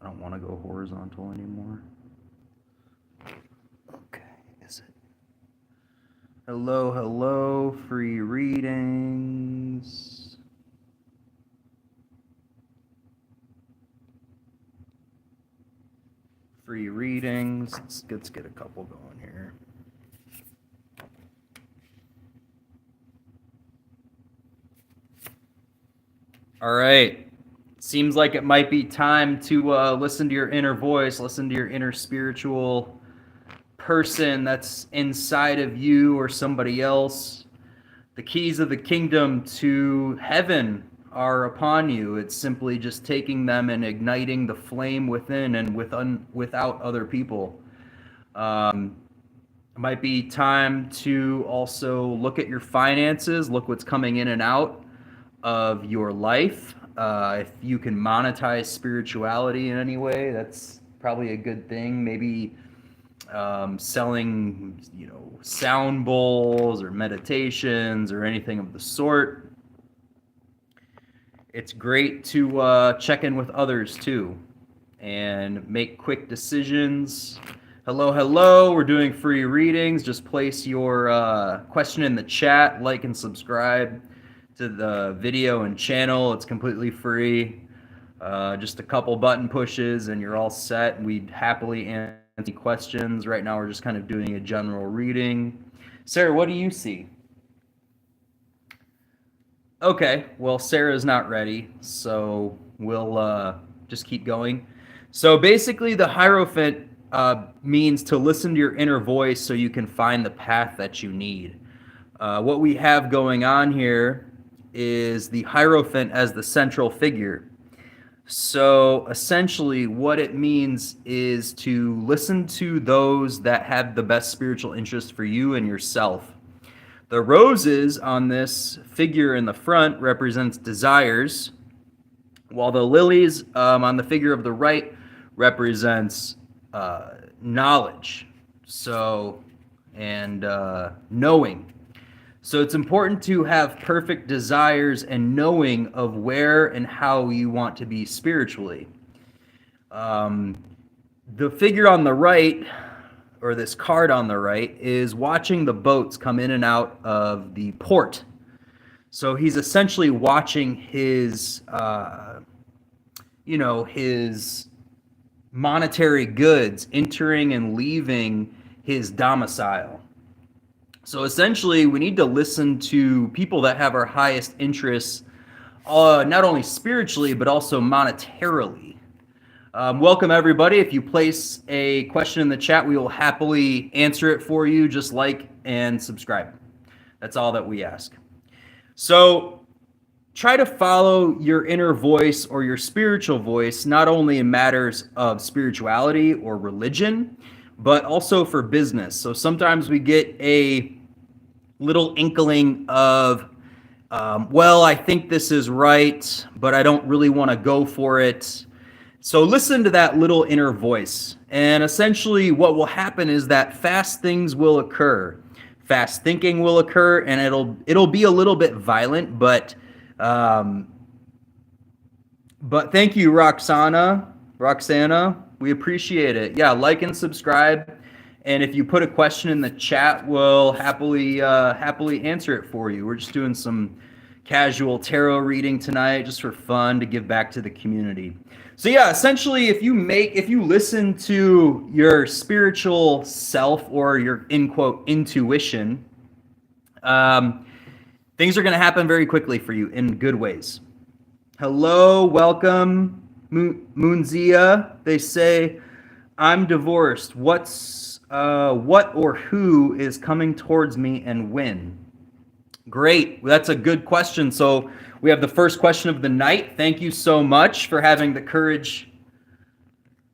I don't want to go horizontal anymore. Okay, is it? Hello, hello, free readings. Free readings. Let's get a couple going here. All right. Seems like it might be time to listen to your inner voice, listen to your inner spiritual person that's inside of you or somebody else. The keys of the kingdom to heaven are upon you. It's simply just taking them and igniting the flame within and without other people. It might be time to also look at your finances, look what's coming in and out of your life. If you can monetize spirituality in any way, that's probably a good thing. Maybe selling, sound bowls or meditations or anything of the sort. It's great to check in with others too and make quick decisions. Hello, hello. We're doing free readings. Just place your question in the chat, like and subscribe to the video and channel. It's completely free. Just a couple button pushes and you're all set. We'd happily answer questions. Right now we're just kind of doing a general reading. Sarah, what do you see? Okay, well, Sarah's not ready, so we'll just keep going. So basically, the Hierophant means to listen to your inner voice so you can find the path that you need. What we have going on here is the Hierophant as the central figure. So essentially, what it means is to listen to those that have the best spiritual interest for you and yourself. The roses on this figure in the front represents desires, while the lilies on the figure of the right represents knowledge. So, and knowing. So it's important to have perfect desires and knowing of where and how you want to be spiritually. The figure on the right, or this card on the right, is watching the boats come in and out of the port. So he's essentially watching his, his monetary goods entering and leaving his domicile. So essentially, we need to listen to people that have our highest interests, not only spiritually, but also monetarily. Welcome, everybody. If you place a question in the chat, we will happily answer it for you. Just like and subscribe. That's all that we ask. So try to follow your inner voice or your spiritual voice, not only in matters of spirituality or religion, but also for business. So sometimes we get a little inkling of, I think this is right, but I don't really want to go for it. So listen to that little inner voice. And essentially what will happen is that fast things will occur. Fast thinking will occur, and it'll be a little bit violent, but thank you, Roxana. We appreciate it. Yeah, like and subscribe. And if you put a question in the chat, we'll happily answer it for you. We're just doing some casual tarot reading tonight, just for fun, to give back to the community. So yeah, essentially, if you listen to your spiritual self or your, in quote, intuition, things are going to happen very quickly for you in good ways. Hello, welcome, Moonzia. They say, I'm divorced. What or who is coming towards me and when? Great. That's a good question. So we have the first question of the night. Thank you so much for having the courage.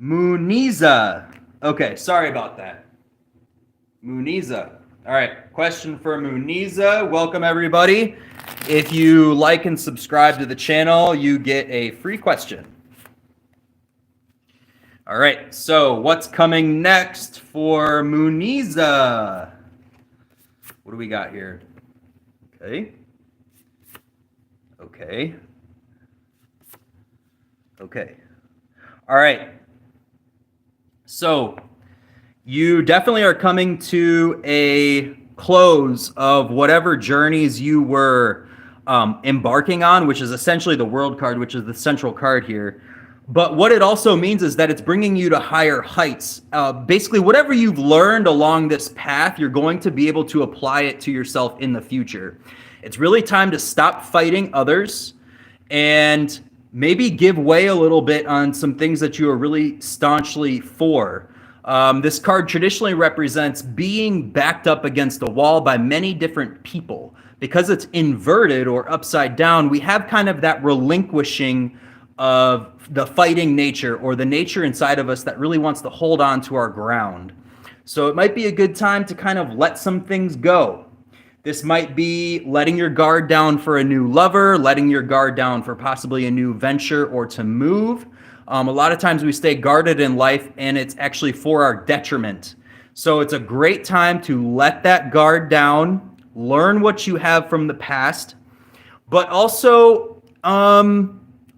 Muniza. Okay, sorry about that. Muniza. All right, question for Muniza. Welcome, everybody. If you like and subscribe to the channel, you get a free question. All right, so what's coming next for Muniza? What do we got here? Okay. Okay. All right. So you definitely are coming to a close of whatever journeys you were embarking on, which is essentially the world card, which is the central card here. But what it also means is that it's bringing you to higher heights. Basically, whatever you've learned along this path, you're going to be able to apply it to yourself in the future. It's really time to stop fighting others and maybe give way a little bit on some things that you are really staunchly for. This card traditionally represents being backed up against a wall by many different people. Because it's inverted or upside down, we have kind of that relinquishing of the fighting nature or the nature inside of us that really wants to hold on to our ground. So it might be a good time to kind of let some things go. This might be letting your guard down for a new lover, letting your guard down for possibly a new venture or to move. A lot of times we stay guarded in life and it's actually for our detriment. So it's a great time to let that guard down, learn what you have from the past, but also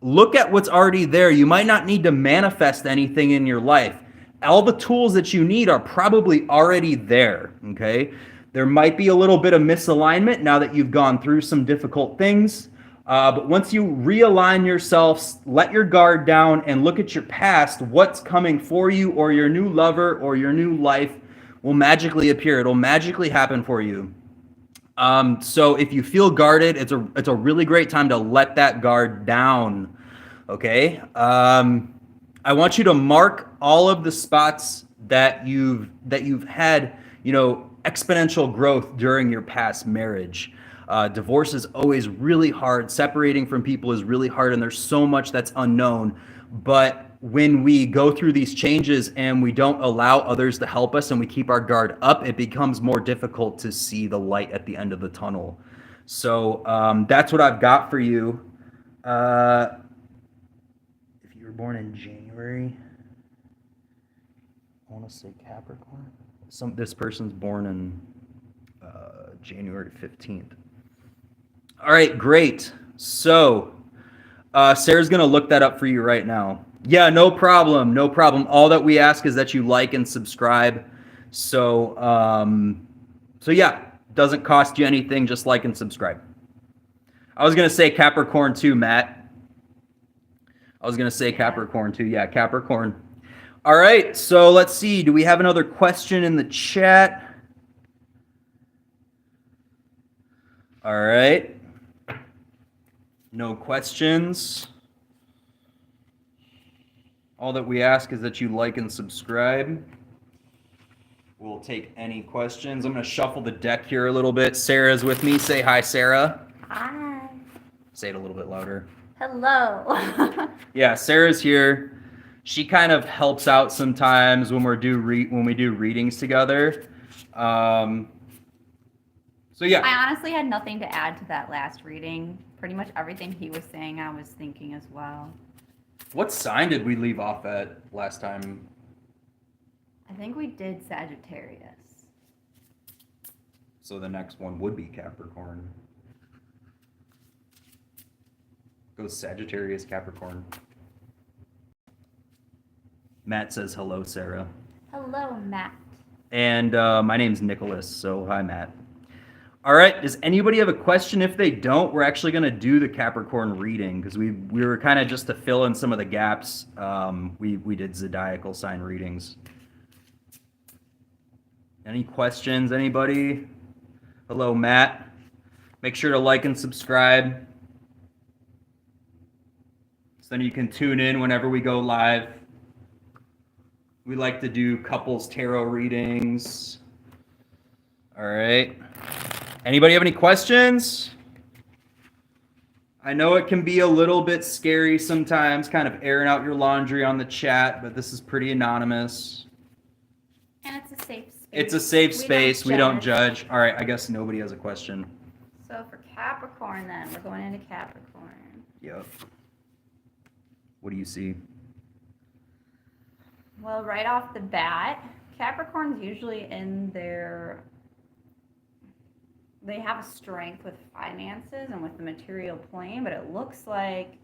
look at what's already there. You might not need to manifest anything in your life. All the tools that you need are probably already there, okay? There might be a little bit of misalignment now that you've gone through some difficult things. But once you realign yourself, let your guard down and look at your past, what's coming for you or your new lover or your new life will magically appear. It'll magically happen for you. So if you feel guarded, it's a really great time to let that guard down. Okay. I want you to mark all of the spots that you've had, exponential growth during your past marriage. Divorce is always really hard. Separating from people is really hard, and there's so much that's unknown. But when we go through these changes and we don't allow others to help us and we keep our guard up, it becomes more difficult to see the light at the end of the tunnel. So that's what I've got for you. If you were born in January, I want to say Capricorn. This person's born in January 15th. All right, great. So Sarah's going to look that up for you right now. Yeah, no problem. No problem. All that we ask is that you like and subscribe. So yeah, doesn't cost you anything. Just like and subscribe. I was going to say Capricorn too, Matt. Yeah, Capricorn. All right, so let's see. Do we have another question in the chat? All right. No questions. All that we ask is that you like and subscribe. We'll take any questions. I'm going to shuffle the deck here a little bit. Sarah's with me. Say hi, Sarah. Hi. Say it a little bit louder. Hello. Yeah, Sarah's here. She kind of helps out sometimes when we do readings together. So yeah. I honestly had nothing to add to that last reading. Pretty much everything he was saying, I was thinking as well. What sign did we leave off at last time? I think we did Sagittarius. So the next one would be Capricorn. Goes Sagittarius, Capricorn. Matt says hello, Sarah. Hello, Matt. And my name's Nicholas, so hi, Matt. All right, does anybody have a question? If they don't, we're actually going to do the Capricorn reading because we were kind of just to fill in some of the gaps. We did zodiacal sign readings. Any questions, anybody? Hello, Matt. Make sure to like and subscribe so then you can tune in whenever we go live. We like to do couples tarot readings. All right. Anybody have any questions? I know it can be a little bit scary sometimes, kind of airing out your laundry on the chat, but this is pretty anonymous. And it's a safe space. It's a safe space. We don't judge. All right, I guess nobody has a question. So for Capricorn then, we're going into Capricorn. Yep. What do you see? Well, right off the bat, Capricorn's usually they have a strength with finances and with the material plane, but it looks like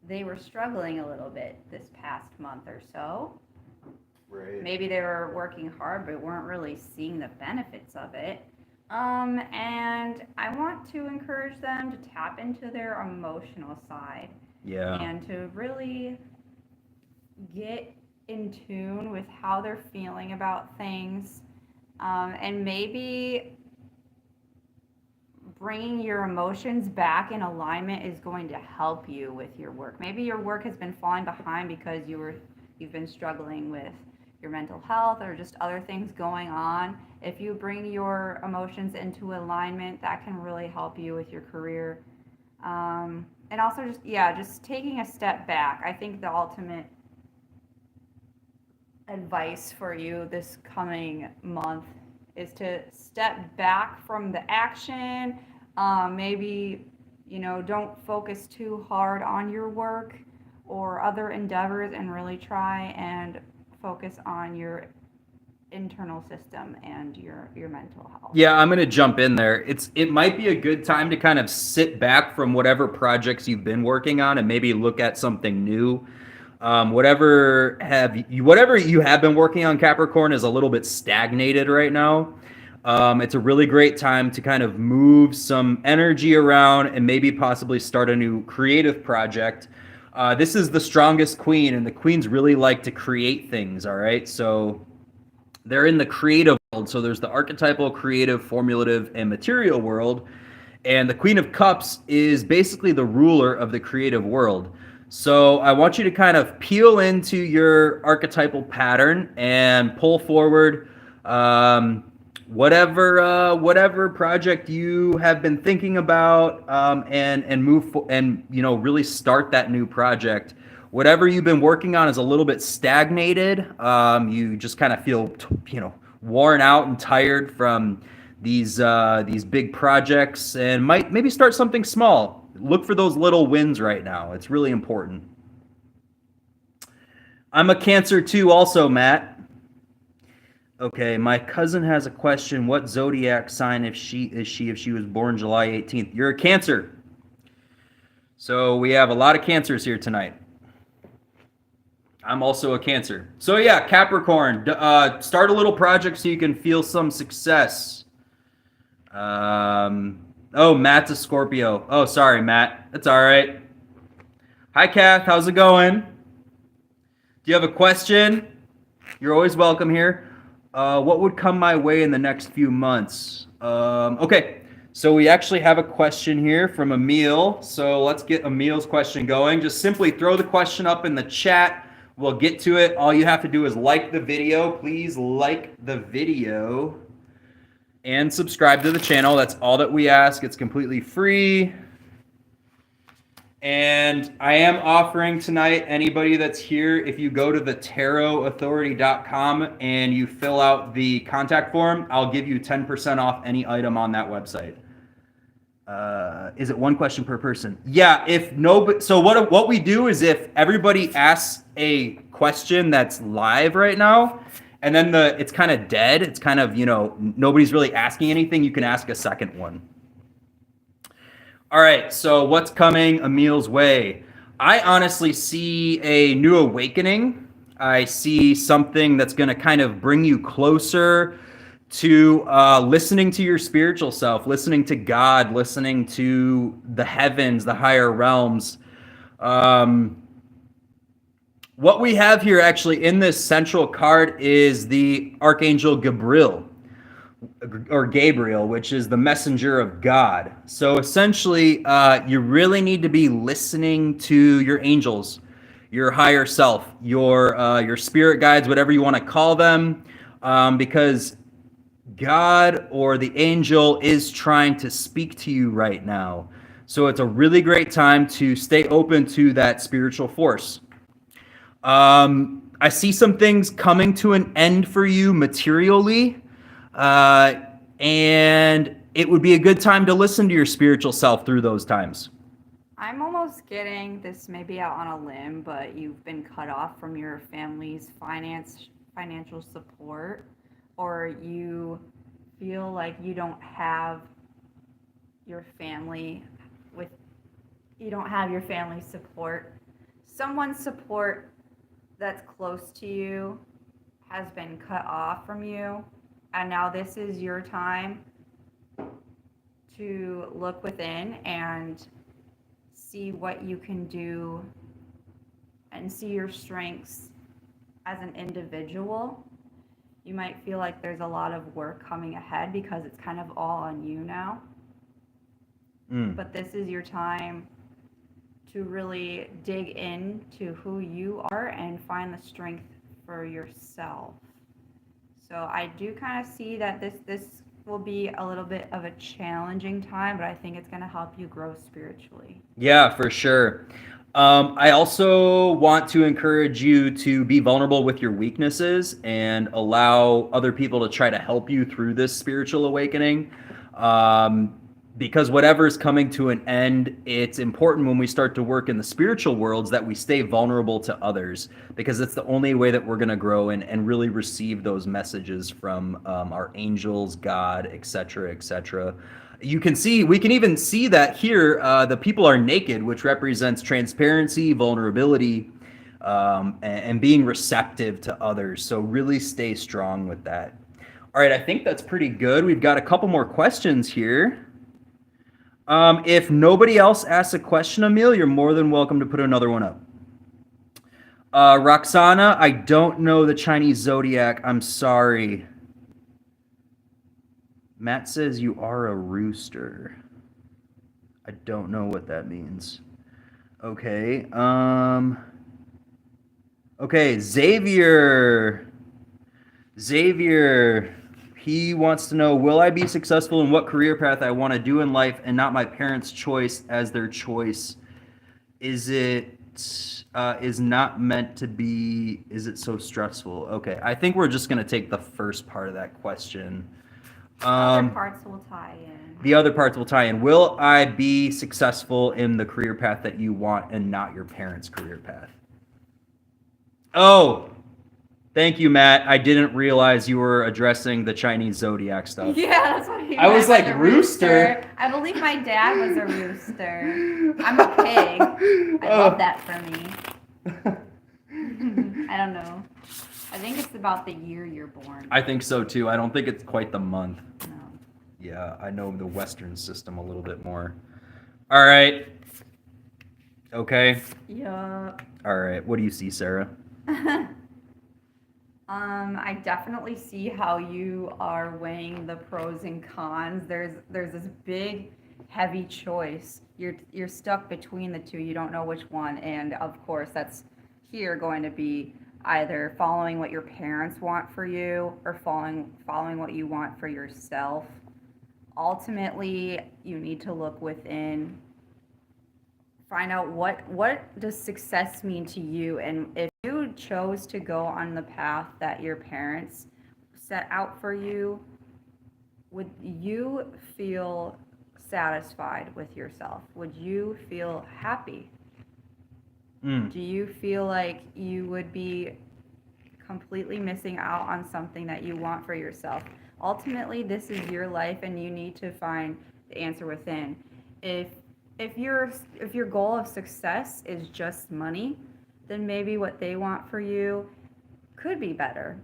they were struggling a little bit this past month or so. Right. Maybe they were working hard but weren't really seeing the benefits of it. And I want to encourage them to tap into their emotional side Yeah. and to really get in tune with how they're feeling about things. And maybe bringing your emotions back in alignment is going to help you with your work. Maybe your work has been falling behind because you've been struggling with your mental health or just other things going on. If you bring your emotions into alignment, that can really help you with your career. And also just taking a step back. I think the ultimate advice for you this coming month is to step back from the action. Maybe, don't focus too hard on your work or other endeavors and really try and focus on your internal system and your mental health. Yeah, I'm going to jump in there. It might be a good time to kind of sit back from whatever projects you've been working on and maybe look at something new. Whatever you have been working on, Capricorn, is a little bit stagnated right now. It's a really great time to kind of move some energy around and maybe possibly start a new creative project. This is the strongest queen, and the queens really like to create things, all right? So they're in the creative world. So there's the archetypal, creative, formulative, and material world. And the Queen of Cups is basically the ruler of the creative world. So I want you to kind of peel into your archetypal pattern and pull forward whatever project you have been thinking about, and really start that new project. Whatever you've been working on is a little bit stagnated. You just kind of feel worn out and tired from these big projects, and might maybe start something small. Look for those little wins right now. It's really important. I'm a Cancer too, also, Matt. Okay, my cousin has a question. What zodiac sign if she was born July 18th? You're a Cancer. So we have a lot of Cancers here tonight. I'm also a Cancer. So yeah, Capricorn, start a little project so you can feel some success. Oh, Matt's a Scorpio. Oh, sorry, Matt. That's all right. Hi, Kath. How's it going? Do you have a question? You're always welcome here. What would come my way in the next few months? Okay, so we actually have a question here from Emil. So let's get Emil's question going. Just simply throw the question up in the chat. We'll get to it. All you have to do is like the video. Please like the video and subscribe to the channel. That's all that we ask. It's completely free. And I am offering tonight, anybody that's here, if you go to the tarotauthority.com and you fill out the contact form, I'll give you 10% off any item on that website. Is it one question per person? Yeah, so what we do is if everybody asks a question that's live right now, and then it's kind of dead, it's kind of, nobody's really asking anything, you can ask a second one. All right, so what's coming Emil's way? I honestly see a new awakening. I see something that's going to kind of bring you closer to listening to your spiritual self, listening to God, listening to the heavens, the higher realms. What we have here actually in this central card is the Archangel Gabriel, which is the messenger of God. So essentially, you really need to be listening to your angels, your higher self, your spirit guides, whatever you want to call them, because God or the angel is trying to speak to you right now. So it's a really great time to stay open to that spiritual force. I see some things coming to an end for you materially. And it would be a good time to listen to your spiritual self through those times. I'm almost getting this maybe out on a limb, but you've been cut off from your family's financial support, or you feel like you don't have your family support. Someone's support that's close to you has been cut off from you, and now this is your time to look within and see what you can do and see your strengths as an individual. You might feel like there's a lot of work coming ahead because it's kind of all on you now. But this is your time to really dig into who you are and find the strength for yourself. So I do kind of see that this will be a little bit of a challenging time, but I think it's going to help you grow spiritually. Yeah, for sure. I also want to encourage you to be vulnerable with your weaknesses and allow other people to try to help you through this spiritual awakening. Because whatever is coming to an end, it's important when we start to work in the spiritual worlds that we stay vulnerable to others, because it's the only way that we're going to grow and really receive those messages from our angels, God, etc., etc. We can even see that here, the people are naked, which represents transparency, vulnerability, and being receptive to others. So really stay strong with that. All right, I think that's pretty good. We've got a couple more questions here. If nobody else asks a question, Emil, you're more than welcome to put another one up. Roxana, I don't know the Chinese zodiac. I'm sorry. Matt says you are a rooster. I don't know what that means. Okay. Okay, Xavier. He wants to know, will I be successful in what career path I want to do in life and not my parents' choice as their choice? Is not meant to be, is it so stressful? Okay, I think we're just going to take the first part of that question. Other parts will tie in. The other parts will tie in. Will I be successful in the career path that you want and not your parents' career path? Oh, thank you, Matt. I didn't realize you were addressing the Chinese zodiac stuff. Yeah, that's what he I was meant like, by the rooster? I believe my dad was a rooster. I'm a pig. I love that for me. I don't know. I think it's about the year you're born. I think so too. I don't think it's quite the month. No. Yeah, I know the Western system a little bit more. All right. Okay. Yeah. All right. What do you see, Sarah? I definitely see how you are weighing the pros and cons. There's this big, heavy choice. You're stuck between the two. You don't know which one, and of course, that's here going to be either following what your parents want for you or following what you want for yourself. Ultimately, you need to look within, find out what does success mean to you, and if you chose to go on the path that your parents set out for you, would you feel satisfied with yourself? Would you feel happy? Do you feel like you would be completely missing out on something that you want for yourself? Ultimately, this is your life, and you need to find the answer within. If your goal of success is just money, then maybe what they want for you could be better.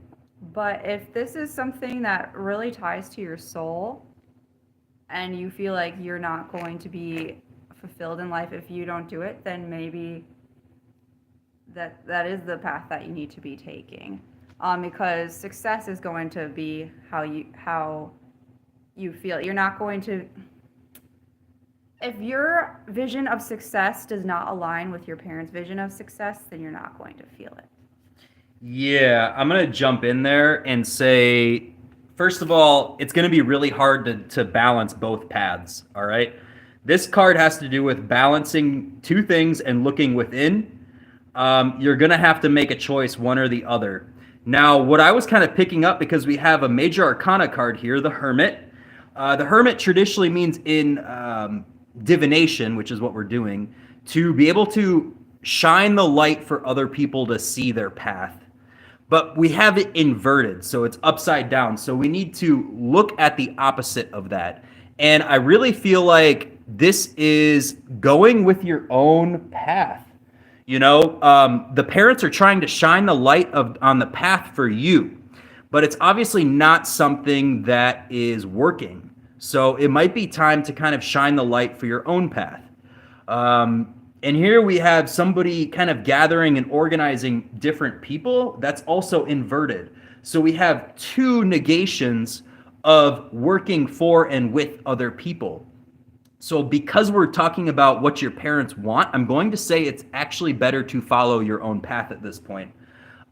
But if this is something that really ties to your soul, and you feel like you're not going to be fulfilled in life if you don't do it, then maybe that is the path that you need to be taking. Because success is going to be how you feel. You're not going to, if your vision of success does not align with your parents' vision of success, then you're not going to feel it. Yeah, I'm going to jump in there and say, first of all, it's going to be really hard to balance both paths, all right? This card has to do with balancing two things and looking within. You're going to have to make a choice, one or the other. Now, what I was kind of picking up, because we have a major arcana card here, the Hermit. The Hermit traditionally means in divination, which is what we're doing, to be able to shine the light for other people to see their path. But we have it inverted, so it's upside down. So we need to look at the opposite of that. And I really feel like this is going with your own path. You know, the parents are trying to shine the light on the path for you. but it's obviously not something that is working. So it might be time to kind of shine the light for your own path. And here we have somebody kind of gathering and organizing different people. That's also inverted. So we have two negations of working for and with other people. So because we're talking about what your parents want, I'm going to say it's actually better to follow your own path at this point.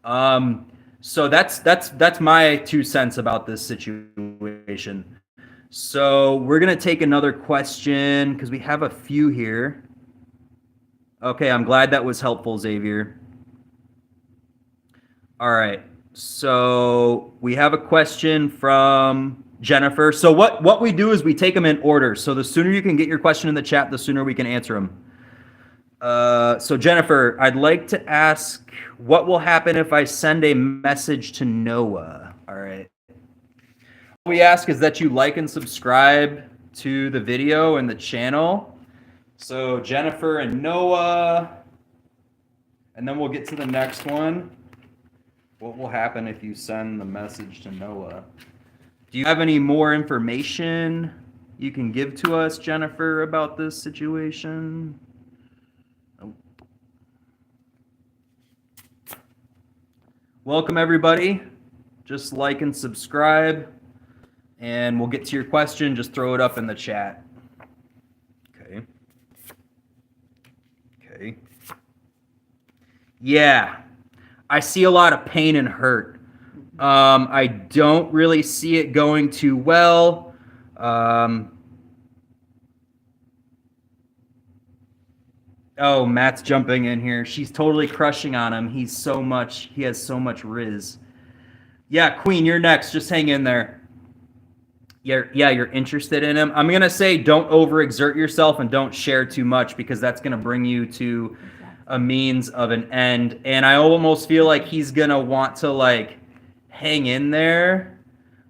So that's my 2 cents about this situation. So we're gonna take another question because we have a few here. Okay, I'm glad that was helpful, Xavier. All right, so we have a question from Jennifer. So what we do is we take them in order. So the sooner you can get your question in the chat, the sooner we can answer them. So Jennifer, I'd like to ask, what will happen if I send a message to Noah? All right. What we ask is that you like and subscribe to the video and the channel. So Jennifer and Noah, and then we'll get to the next one. What will happen if you send the message to Noah? Do you have any more information you can give to us, Jennifer, about this situation? Oh. Welcome, everybody. Just like and subscribe, and we'll get to your question. Just throw it up in the chat. Okay. Okay. Yeah, I see a lot of pain and hurt. I don't really see it going too well. Oh, Matt's jumping in here. She's totally crushing on him. He has so much riz. Yeah, Queen, you're next. Just hang in there. You're interested in him. I'm going to say don't overexert yourself and don't share too much because that's going to bring you to a means of an end. And I almost feel like he's going to want to like hang in there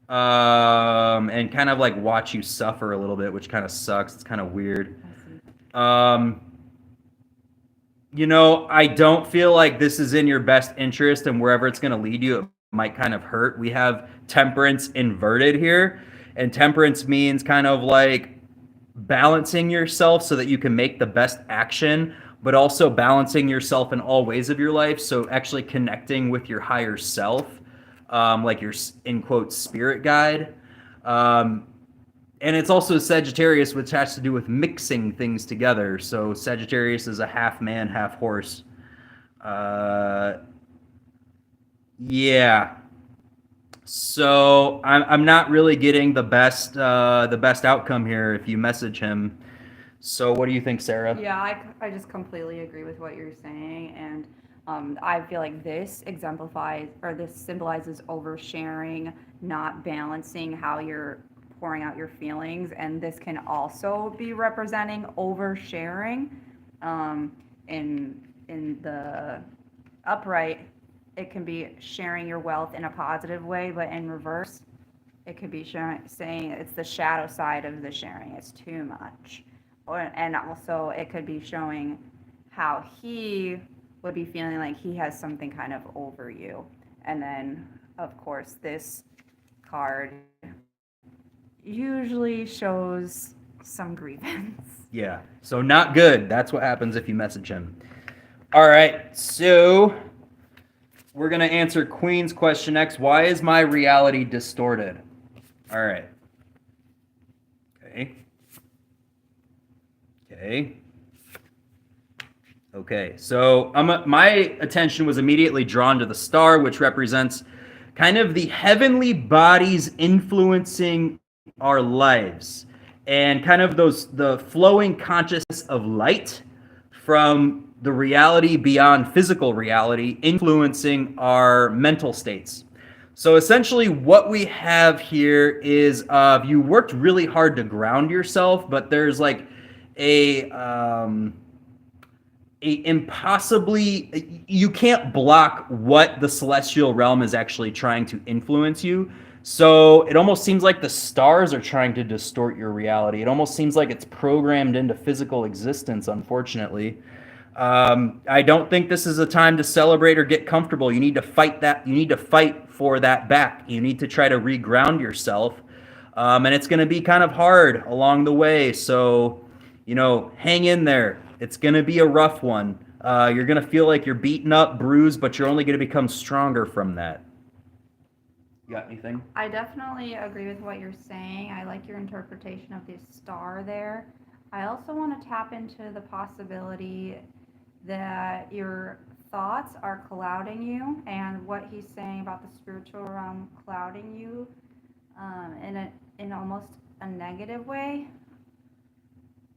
and kind of like watch you suffer a little bit, which kind of sucks. It's kind of weird. You know, I don't feel like this is in your best interest, and wherever it's going to lead you, it might kind of hurt. We have temperance inverted here, and temperance means kind of like balancing yourself so that you can make the best action, but also balancing yourself in all ways of your life. So actually connecting with your higher self, like your, in quotes, spirit guide. And it's also Sagittarius, which has to do with mixing things together. So Sagittarius is a half man, half horse. Yeah. So I'm not really getting the best outcome here if you message him. So what do you think, Sarah? Yeah, I just completely agree with what you're saying, and I feel like this exemplifies, or this symbolizes oversharing, not balancing how you're pouring out your feelings, and this can also be representing oversharing. In the upright, it can be sharing your wealth in a positive way, but in reverse, it could be saying it's the shadow side of the sharing. It's too much. And also it could be showing how he would be feeling like he has something kind of over you. And then, of course, this card usually shows some grievance. Yeah, so not good. That's what happens if you message him. All right, so we're going to answer Queen's question next. Why is my reality distorted? All right. Okay, so my attention was immediately drawn to the star, which represents kind of the heavenly bodies influencing our lives, and kind of the flowing consciousness of light from the reality beyond physical reality influencing our mental states. So essentially what we have here is you worked really hard to ground yourself, but there's like impossibly, you can't block what the celestial realm is actually trying to influence you. So it almost seems like the stars are trying to distort your reality. It almost seems like it's programmed into physical existence, unfortunately. I don't think this is a time to celebrate or get comfortable. You need to fight that. You need to fight for that back. You need to try to reground yourself. And it's going to be kind of hard along the way. So, hang in there. It's going to be a rough one. You're going to feel like you're beaten up, bruised, but you're only going to become stronger from that. You got anything? I definitely agree with what you're saying. I like your interpretation of the star there. I also want to tap into the possibility that your thoughts are clouding you, and what he's saying about the spiritual realm clouding you in almost a negative way.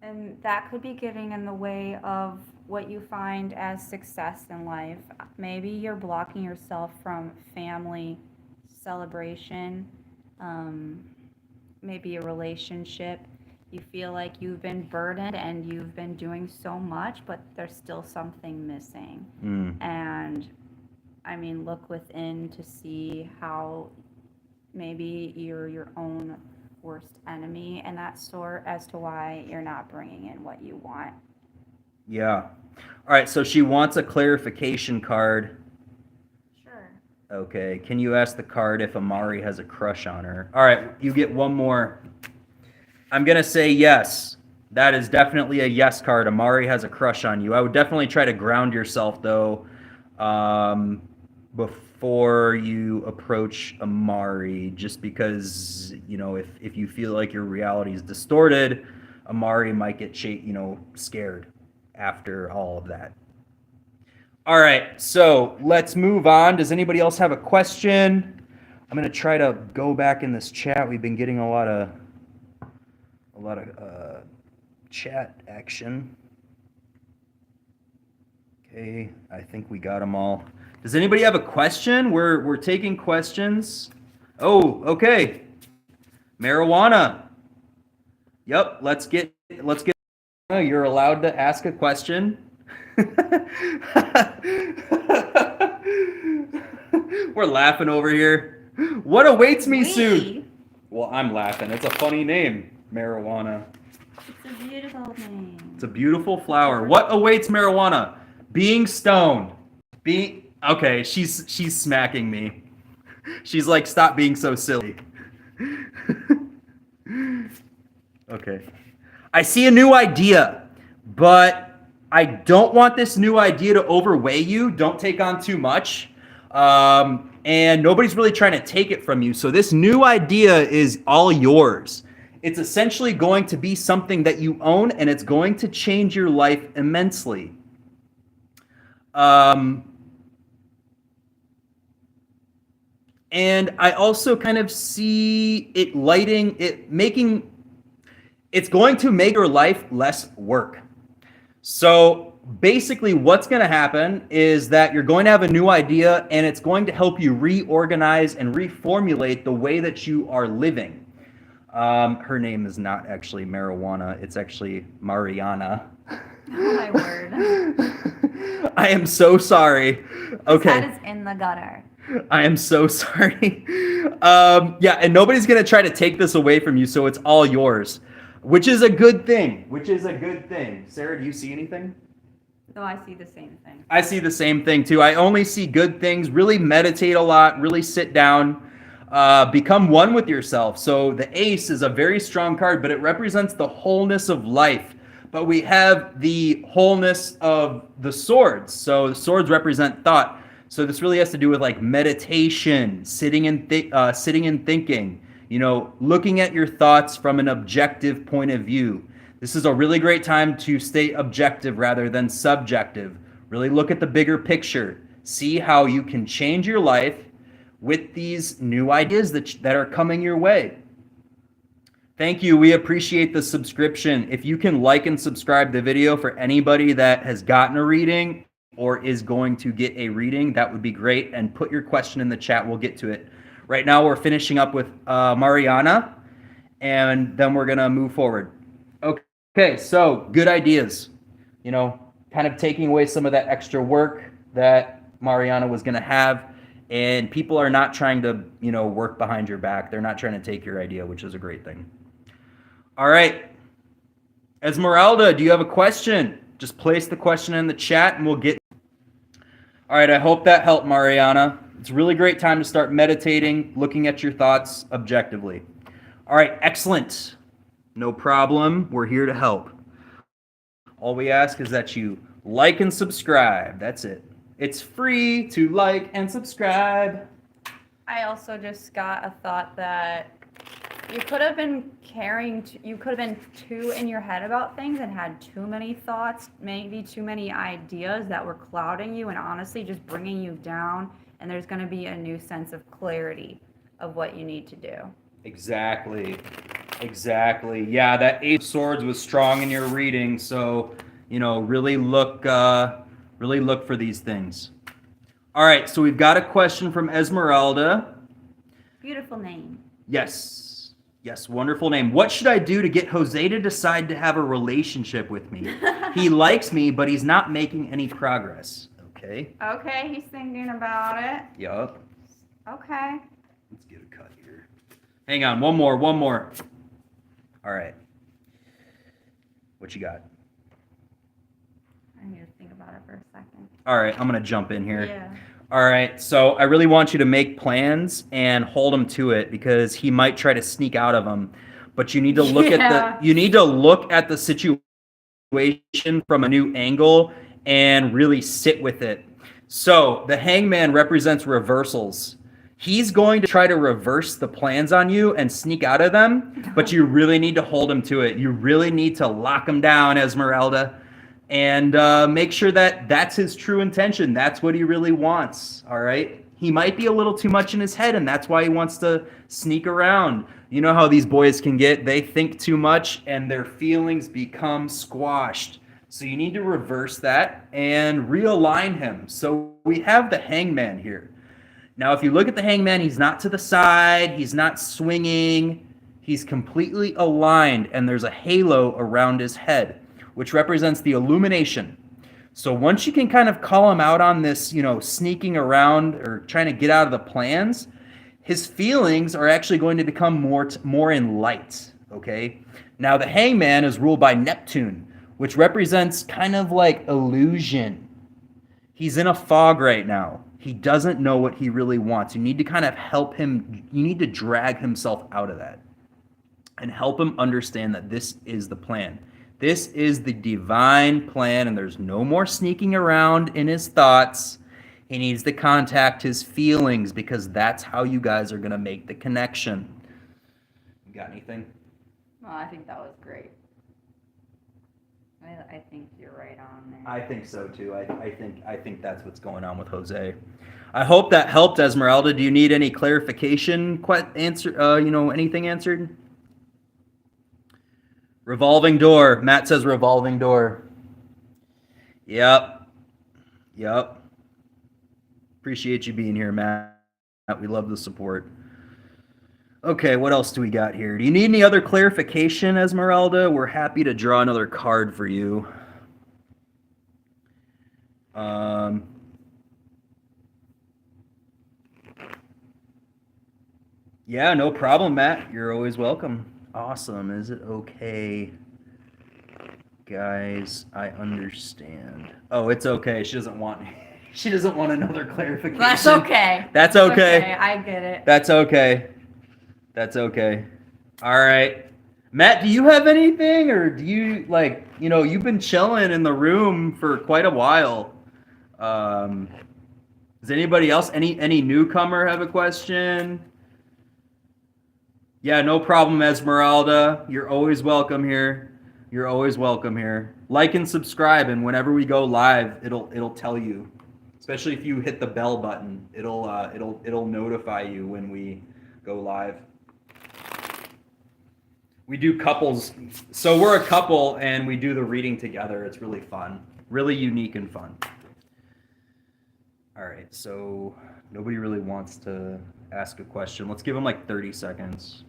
And that could be getting in the way of what you find as success in life. Maybe you're blocking yourself from family celebration, maybe a relationship. You feel like you've been burdened and you've been doing so much, but there's still something missing. And I mean, look within to see how maybe you're your own worst enemy and that sort, as to why you're not bringing in what you want. Yeah. All right. So she wants a clarification card. Sure. Okay. Can you ask the card if Amari has a crush on her? All right. You get one more. I'm going to say yes. That is definitely a yes card. Amari has a crush on you. I would definitely try to ground yourself, though, before you approach Amari, just because, if you feel like your reality is distorted, Amari might get scared after all of that. All right, so let's move on. Does anybody else have a question? I'm going to try to go back in this chat. We've been getting a lot of chat action. Okay, I think we got them all. Does anybody have a question? We're taking questions. Oh, okay. Marijuana. Yep, let's get. You're allowed to ask a question. We're laughing over here. What awaits me soon? Well, I'm laughing. It's a funny name, marijuana. It's a beautiful name. It's a beautiful flower. What awaits marijuana? Being stoned. Okay, she's smacking me. She's like, stop being so silly. Okay. I see a new idea, but I don't want this new idea to overweigh you. Don't take on too much. And nobody's really trying to take it from you. So this new idea is all yours. It's essentially going to be something that you own, and it's going to change your life immensely. And I also kind of see it it's going to make your life less work. So basically what's going to happen is that you're going to have a new idea, and it's going to help you reorganize and reformulate the way that you are living. Her name is not actually marijuana. It's actually Mariana. Oh, my word. I am so sorry. Okay. That is in the gutter. I am so sorry. Yeah, and nobody's going to try to take this away from you, so it's all yours, which is a good thing. Sarah, do you see anything? No, I see the same thing. I see the same thing, too. I only see good things. Really meditate a lot. Really sit down. Become one with yourself. So the ace is a very strong card, but it represents the wholeness of life. But we have the wholeness of the swords. So the swords represent thought. So this really has to do with like meditation, sitting and thinking, looking at your thoughts from an objective point of view. This is a really great time to stay objective rather than subjective. Really look at the bigger picture. See how you can change your life with these new ideas that are coming your way. Thank you. We appreciate the subscription. If you can like and subscribe the video for anybody that has gotten a reading or is going to get a reading, that would be great. And put your question in the chat. We'll get to it. Right now, we're finishing up with Mariana, and then we're going to move forward. Okay, so good ideas. Kind of taking away some of that extra work that Mariana was going to have. And people are not trying to, work behind your back. They're not trying to take your idea, which is a great thing. All right. Esmeralda, do you have a question? just place the question in the chat and we'll get. All right, I hope that helped, Mariana. It's a really great time to start meditating, looking at your thoughts objectively. All right, excellent. No problem. We're here to help. All we ask is that you like and subscribe. That's it. It's free to like and subscribe. I also just got a thought that you could have been you could have been too in your head about things and had too many thoughts, maybe too many ideas that were clouding you and honestly just bringing you down. And there's going to be a new sense of clarity of what you need to do. Exactly. Yeah, that Eight of Swords was strong in your reading, so really look for these things. All right, so we've got a question from Esmeralda. Beautiful name. Yes, wonderful name. What should I do to get Jose to decide to have a relationship with me? He likes me, but he's not making any progress. Okay, he's thinking about it. Yup. Okay. Let's get a cut here. Hang on, one more. All right. What you got? I need to think about it for a second. All right, I'm going to jump in here. Yeah. All right, so I really want you to make plans and hold him to it because he might try to sneak out of them. But you need to look at the situation from a new angle and really sit with it. So the Hangman represents reversals. He's going to try to reverse the plans on you and sneak out of them, but you really need to hold him to it. You really need to lock him down, Esmeralda, and make sure that that's his true intention. That's what he really wants, all right? He might be a little too much in his head, and that's why he wants to sneak around. You know how these boys can get. They think too much, and their feelings become squashed. So you need to reverse that and realign him. So we have the Hangman here. Now, if you look at the Hangman, he's not to the side. He's not swinging. He's completely aligned, and there's a halo around his head, which represents the illumination. So once you can kind of call him out on this, sneaking around or trying to get out of the plans, his feelings are actually going to become more in light, okay? Now, the Hangman is ruled by Neptune, which represents kind of like illusion. He's in a fog right now. He doesn't know what he really wants. You need to kind of help him. You need to drag himself out of that and help him understand that this is the plan. This is the divine plan, and there's no more sneaking around in his thoughts. He needs to contact his feelings because that's how you guys are going to make the connection. You got anything? Well, I think that was great. I think you're right on there. I think so too. I think that's what's going on with Jose. I hope that helped, Esmeralda. Do you need any clarification? Anything answered? Revolving door. Matt says revolving door. Yep. Appreciate you being here, Matt. We love the support. Okay, what else do we got here? Do you need any other clarification, Esmeralda? We're happy to draw another card for you. Yeah, no problem, Matt. You're always welcome. Awesome. Is it okay? Guys, I understand. Oh, it's okay. She doesn't want another clarification. That's okay. That's okay. I get it. That's okay. All right. Matt, do you have anything, or do you you've been chilling in the room for quite a while. Does anybody else, any newcomer have a question? Yeah, no problem, Esmeralda. You're always welcome here. Like and subscribe, and whenever we go live, it'll tell you. Especially if you hit the bell button, it'll notify you when we go live. We do couples, so we're a couple and we do the reading together. It's really fun, really unique and fun. All right, so nobody really wants to ask a question. Let's give them like 30 seconds.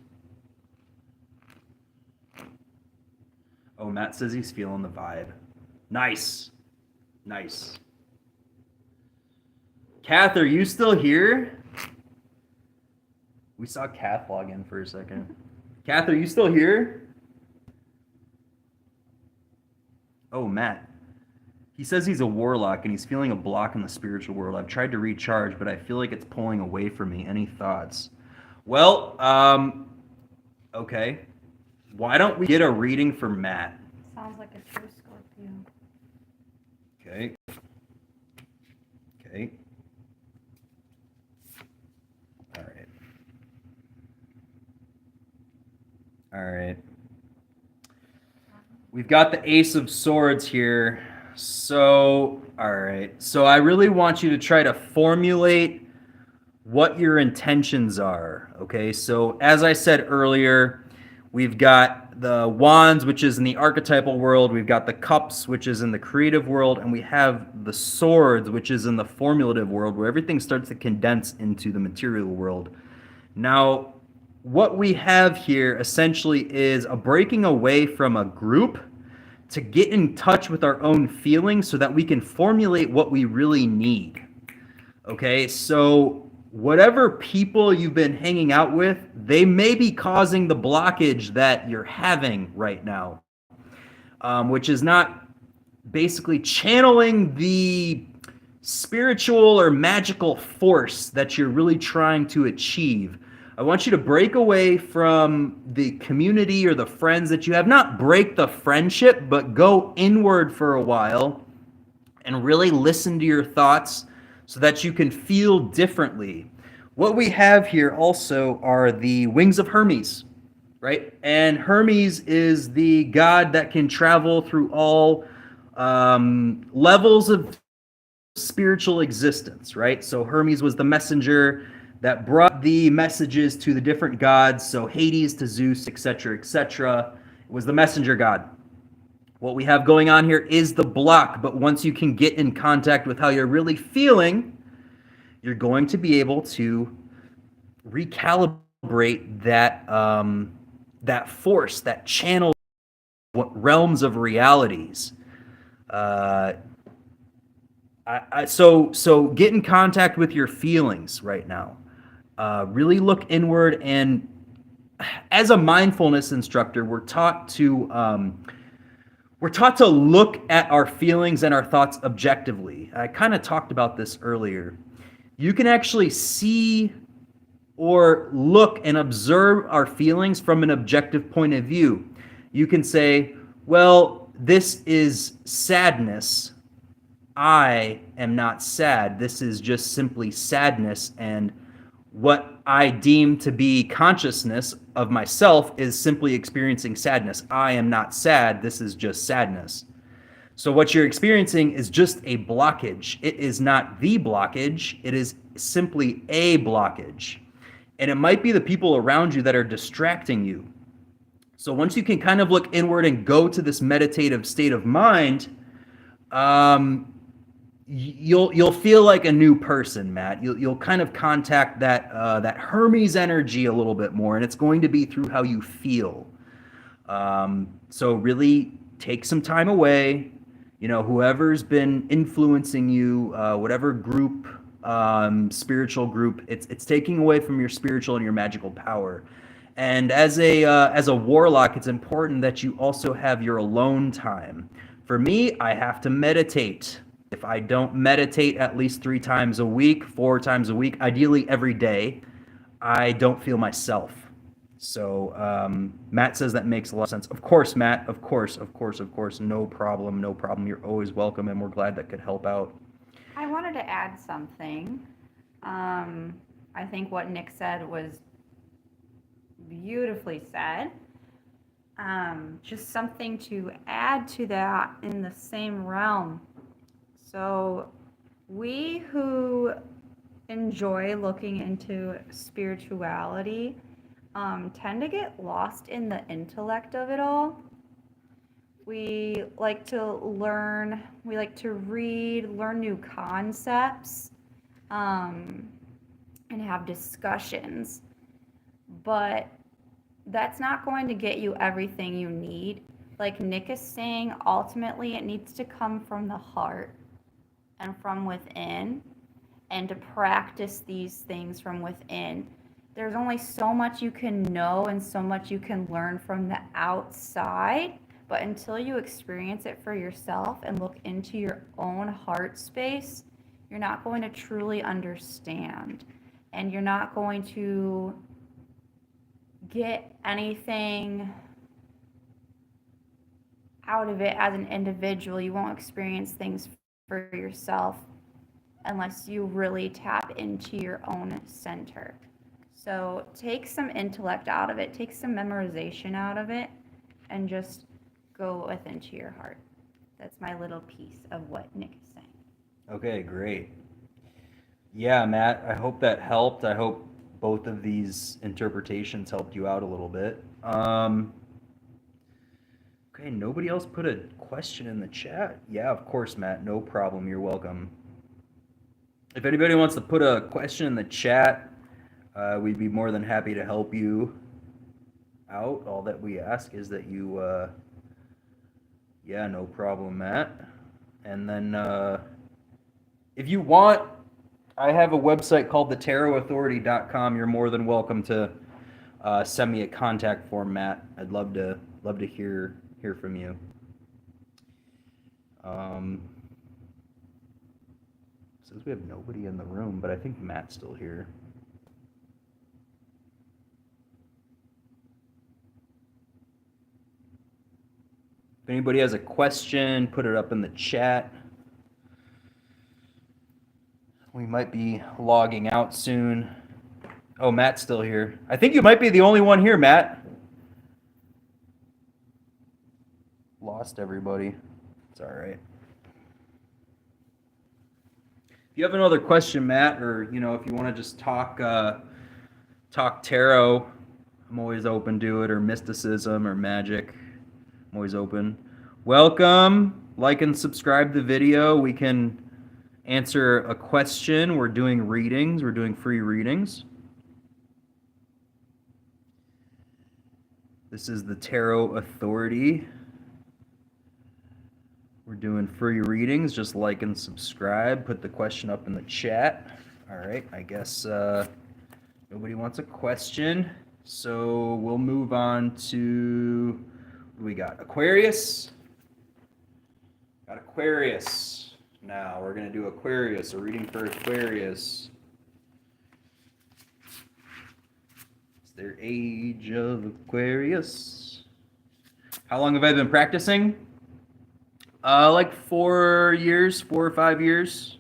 Oh, Matt says he's feeling the vibe. Nice. Kath, are you still here? We saw Kath log in for a second. Kath, are you still here? Oh, Matt. He says he's a warlock and he's feeling a block in the spiritual world. I've tried to recharge, but I feel like it's pulling away from me. Any thoughts? Well, okay. Why don't we get a reading for Matt? Sounds like a true Scorpio. Okay. Okay. All right. All right. We've got the Ace of Swords here. So, all right. So I really want you to try to formulate what your intentions are. Okay. So, as I said earlier, we've got the wands, which is in the archetypal world. We've got the cups, which is in the creative world. And we have the swords, which is in the formulative world, where everything starts to condense into the material world. Now, what we have here essentially is a breaking away from a group to get in touch with our own feelings so that we can formulate what we really need. Okay, so whatever people you've been hanging out with, they may be causing the blockage that you're having right now, which is not basically channeling the spiritual or magical force that you're really trying to achieve. I want you to break away from the community or the friends that you have. Not break the friendship, but go inward for a while and really listen to your thoughts so that you can feel differently. What we have here also are the wings of Hermes, right? And Hermes is the god that can travel through all levels of spiritual existence, right? So Hermes was the messenger that brought the messages to the different gods. So Hades to Zeus, etc., etc. It was the messenger god. What we have going on here is the block, but once you can get in contact with how you're really feeling, you're going to be able to recalibrate that that force, that channel, what realms of realities. So get in contact with your feelings right now. Really look inward, and as a mindfulness instructor, we're taught to look at our feelings and our thoughts objectively. I kind of talked about this earlier. You can actually see or look and observe our feelings from an objective point of view. You can say, well, this is sadness. I am not sad. This is just simply sadness, and what I deem to be consciousness of myself is simply experiencing sadness. I am not sad. This is just sadness. So what you're experiencing is just a blockage. It is not the blockage. It is simply a blockage. And it might be the people around you that are distracting you. So once you can kind of look inward and go to this meditative state of mind, you'll feel like a new person, Matt. You'll kind of contact that Hermes energy a little bit more, and it's going to be through how you feel. So really take some time away. You know, whoever's been influencing you, whatever group, spiritual group, it's taking away from your spiritual and your magical power. And as a warlock, it's important that you also have your alone time. For me, I have to meditate. If I don't meditate at least 3 times a week, 4 times a week, ideally every day, I don't feel myself. So Matt says that makes a lot of sense. Of course, Matt, of course. No problem. You're always welcome, and we're glad that could help out. I wanted to add something. I think what Nick said was beautifully said. Just something to add to that in the same realm. So we who enjoy looking into spirituality tend to get lost in the intellect of it all. We like to learn, we like to read, learn new concepts, and have discussions. But that's not going to get you everything you need. Like Nick is saying, ultimately it needs to come from the heart and from within, and to practice these things from within. There's only so much you can know and so much you can learn from the outside But until you experience it for yourself and look into your own heart space, you're not going to truly understand. And you're not going to get anything out of it as an individual. You won't experience things for yourself unless you really tap into your own center. So take some intellect out of it, take some memorization out of it, and just go within to your heart. That's my little piece of what Nick is saying. Okay, great. Yeah, Matt, I hope that helped. I hope both of these interpretations helped you out a little bit. Okay, nobody else put a question in the chat. Yeah, of course, Matt, no problem. You're welcome. If anybody wants to put a question in the chat, we'd be more than happy to help you out. All that we ask is that you, yeah, no problem, Matt. And then if you want, I have a website called thetaroauthority.com. You're more than welcome to send me a contact form, Matt. I'd love to hear from you. Says we have nobody in the room, but I think Matt's still here. If anybody has a question, put it up in the chat. We might be logging out soon. Oh, Matt's still here. I think you might be the only one here, Matt. Lost everybody. It's all right. If you have another question, Matt, or if you want to just talk tarot, I'm always open to it, or mysticism or magic. I'm always open. Welcome. Like and subscribe the video. We can answer a question. We're doing readings. We're doing free readings. This is the Tarot Authority. We're doing free readings. Just like and subscribe. Put the question up in the chat. All right. I guess nobody wants a question. So we'll move on to, what do we got? Aquarius. Got Aquarius. Now we're going to do Aquarius. A reading for Aquarius. It's their age of Aquarius. How long have I been practicing? Like 4 years, 4 or 5 years.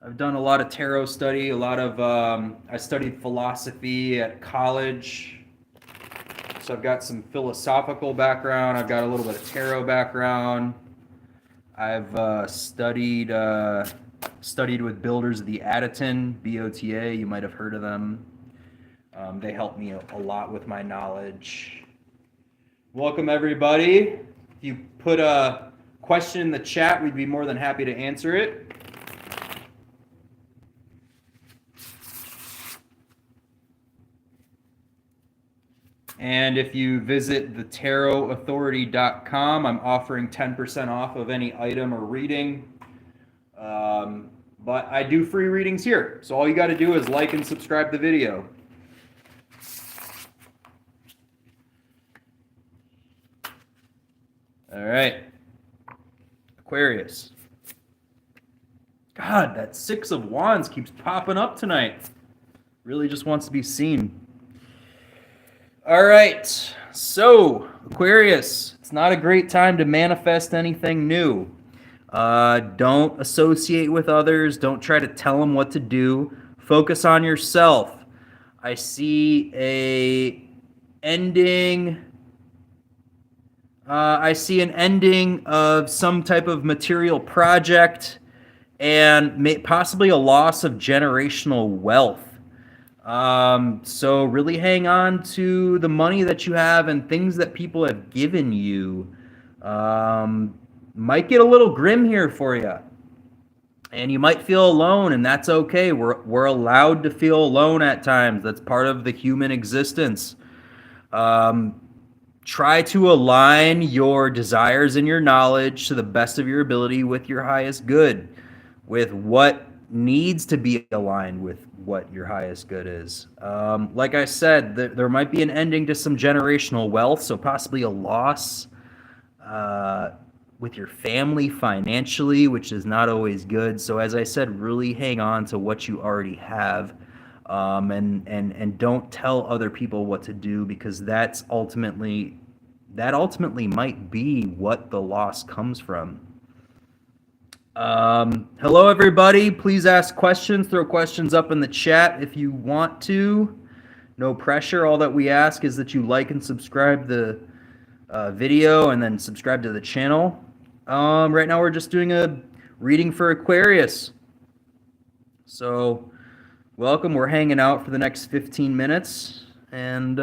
I've done a lot of tarot study, I studied philosophy at college. So I've got some philosophical background. I've got a little bit of tarot background. I've studied with Builders of the Adyton, BOTA. You might have heard of them. They helped me a lot with my knowledge. Welcome, everybody. If you put a question in the chat, we'd be more than happy to answer it. And if you visit thetaroauthority.com, I'm offering 10% off of any item or reading. But I do free readings here. So all you got to do is like and subscribe the video. All right. Aquarius. God, that Six of Wands keeps popping up tonight. Really just wants to be seen. All right, so Aquarius, it's not a great time to manifest anything new. Don't associate with others. Don't try to tell them what to do. Focus on yourself. I see an ending of some type of material project and possibly a loss of generational wealth. So really hang on to the money that you have and things that people have given you. Might get a little grim here for you. And you might feel alone, and that's okay. We're allowed to feel alone at times. That's part of the human existence. Try to align your desires and your knowledge to the best of your ability with your highest good, with what needs to be aligned with what your highest good is. Like I said, there might be an ending to some generational wealth, so possibly a loss with your family financially, which is not always good. So as I said, really hang on to what you already have, and don't tell other people what to do, because that ultimately might be what the loss comes from. Hello, everybody. Please ask questions. Throw questions up in the chat if you want to. No pressure. All that we ask is that you like and subscribe the video, and then subscribe to the channel. Right now we're just doing a reading for Aquarius. So welcome. We're hanging out for the next 15 minutes, and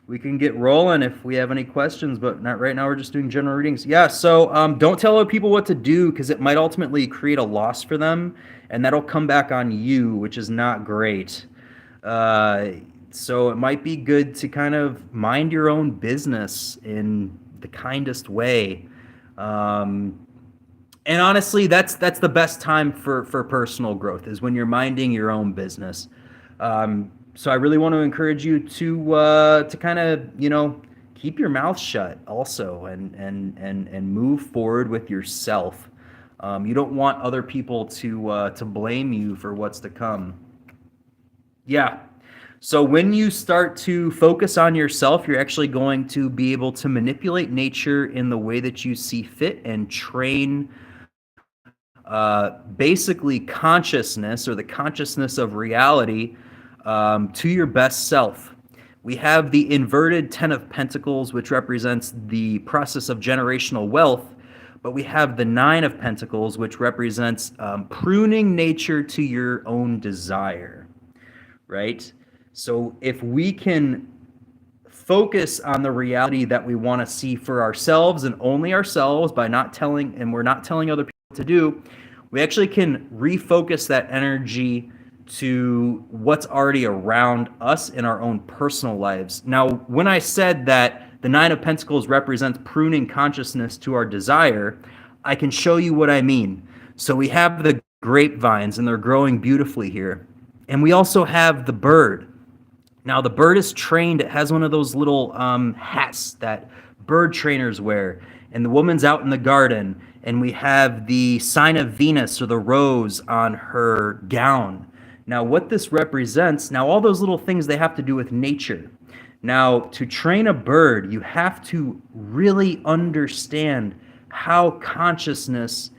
we can get rolling if we have any questions, but not right now. We're just doing general readings. Yeah, so don't tell other people what to do, because it might ultimately create a loss for them, and that'll come back on you, which is not great. So it might be good to kind of mind your own business in the kindest way. And honestly, that's the best time for personal growth, is when you're minding your own business. So I really want to encourage you to kind of, keep your mouth shut also, and move forward with yourself. You don't want other people to blame you for what's to come. Yeah. So when you start to focus on yourself, you're actually going to be able to manipulate nature in the way that you see fit, and train basically consciousness, or the consciousness of reality, to your best self. We have the inverted Ten of Pentacles, which represents the process of generational wealth, but we have the Nine of Pentacles, which represents pruning nature to your own desire, right? So if we can focus on the reality that we want to see for ourselves, and only ourselves, by not telling, and we're not telling other people what to do, we actually can refocus that energy to what's already around us in our own personal lives. Now, when I said that the Nine of Pentacles represents pruning consciousness to our desire, I can show you what I mean. So we have the grapevines, and they're growing beautifully here. And we also have the bird. Now, the bird is trained. It has one of those little hats that bird trainers wear. And the woman's out in the garden, and we have the sign of Venus, or the rose, on her gown. Now, what this represents, now all those little things, they have to do with nature. Now, to train a bird, you have to really understand how consciousness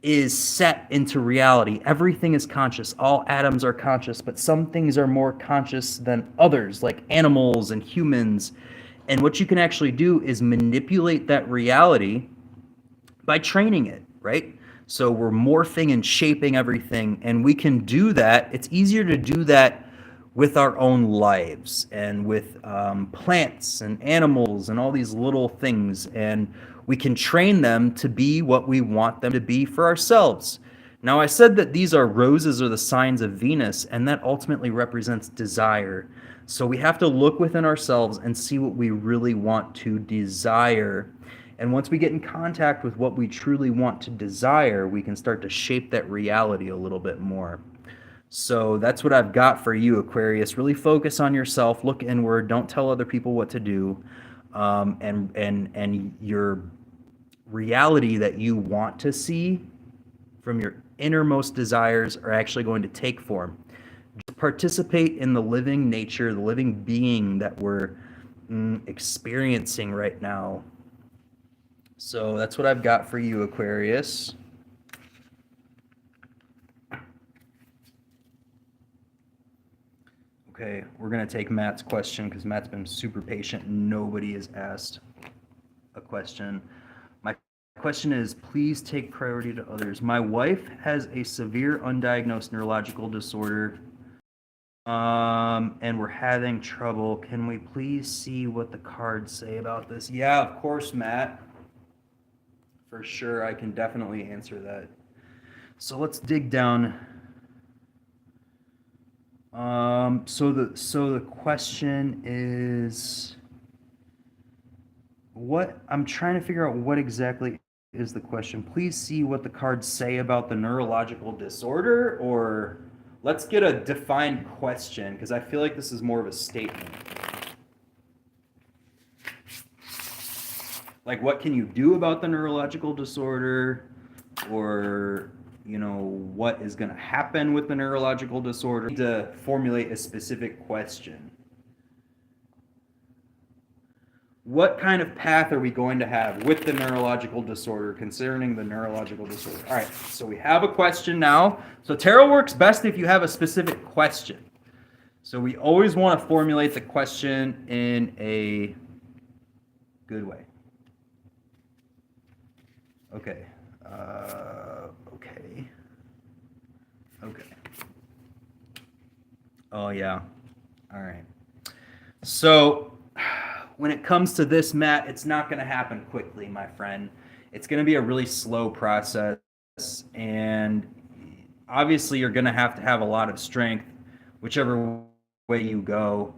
is set into reality. Everything is conscious. All atoms are conscious, but some things are more conscious than others, like animals and humans. And what you can actually do is manipulate that reality by training it, right? So we're morphing and shaping everything, and we can do that. It's easier to do that with our own lives, and with plants and animals and all these little things, and we can train them to be what we want them to be for ourselves. Now, I said that these are roses, or the signs of Venus, and that ultimately represents desire. So we have to look within ourselves and see what we really want to desire. And once we get in contact with what we truly want to desire, we can start to shape that reality a little bit more. So that's what I've got for you, Aquarius. Really focus on yourself. Look inward. Don't tell other people what to do. And your reality that you want to see from your innermost desires are actually going to take form. Just participate in the living nature, the living being that we're experiencing right now. So that's what I've got for you, Aquarius. Okay, we're going to take Matt's question, because Matt's been super patient. Nobody has asked a question. My question is, please take priority to others. My wife has a severe undiagnosed neurological disorder, and we're having trouble. Can we please see what the cards say about this? Yeah, of course, Matt. For sure, I can definitely answer that. So let's dig down. So the question is, what I'm trying to figure out what exactly is the question. Please see what the cards say about the neurological disorder, or let's get a defined question, because I feel like this is more of a statement. like what can you do about the neurological disorder, or what is going to happen with the neurological disorder. To formulate a specific question. What kind of path are we going to have with the neurological disorder, concerning the neurological disorder? All right, so we have a question now. So tarot works best if you have a specific question. So we always want to formulate the question in a good way. Okay. Okay. Oh, yeah. All right. So when it comes to this, Matt, it's not going to happen quickly, my friend. It's going to be a really slow process, and obviously you're going to have a lot of strength, whichever way you go.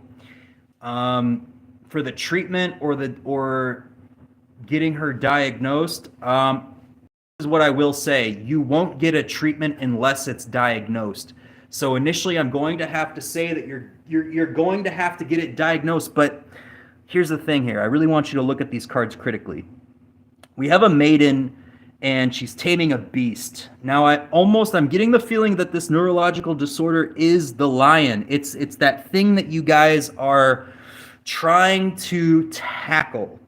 For the treatment or getting her diagnosed, is what I will say. You won't get a treatment unless it's diagnosed. So initially, I'm going to have to say that you're going to have to get it diagnosed. But here's the thing here. I really want you to look at these cards critically. We have a maiden, and she's taming a beast. Now, I'm getting the feeling that this neurological disorder is the lion. It's that thing that you guys are trying to tackle.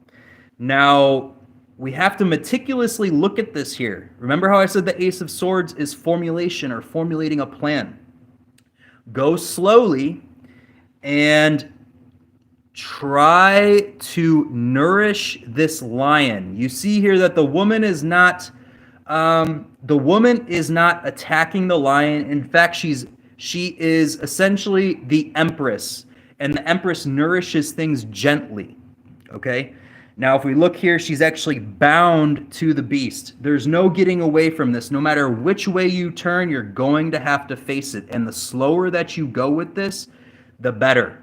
Now, we have to meticulously look at this here. Remember how I said the Ace of Swords is formulation or formulating a plan? Go slowly and try to nourish this lion. You see here that the woman is not attacking the lion. In fact, she is essentially the Empress, and the Empress nourishes things gently. Okay? Now, if we look here, she's actually bound to the beast. There's no getting away from this. No matter which way you turn, you're going to have to face it. And the slower that you go with this, the better.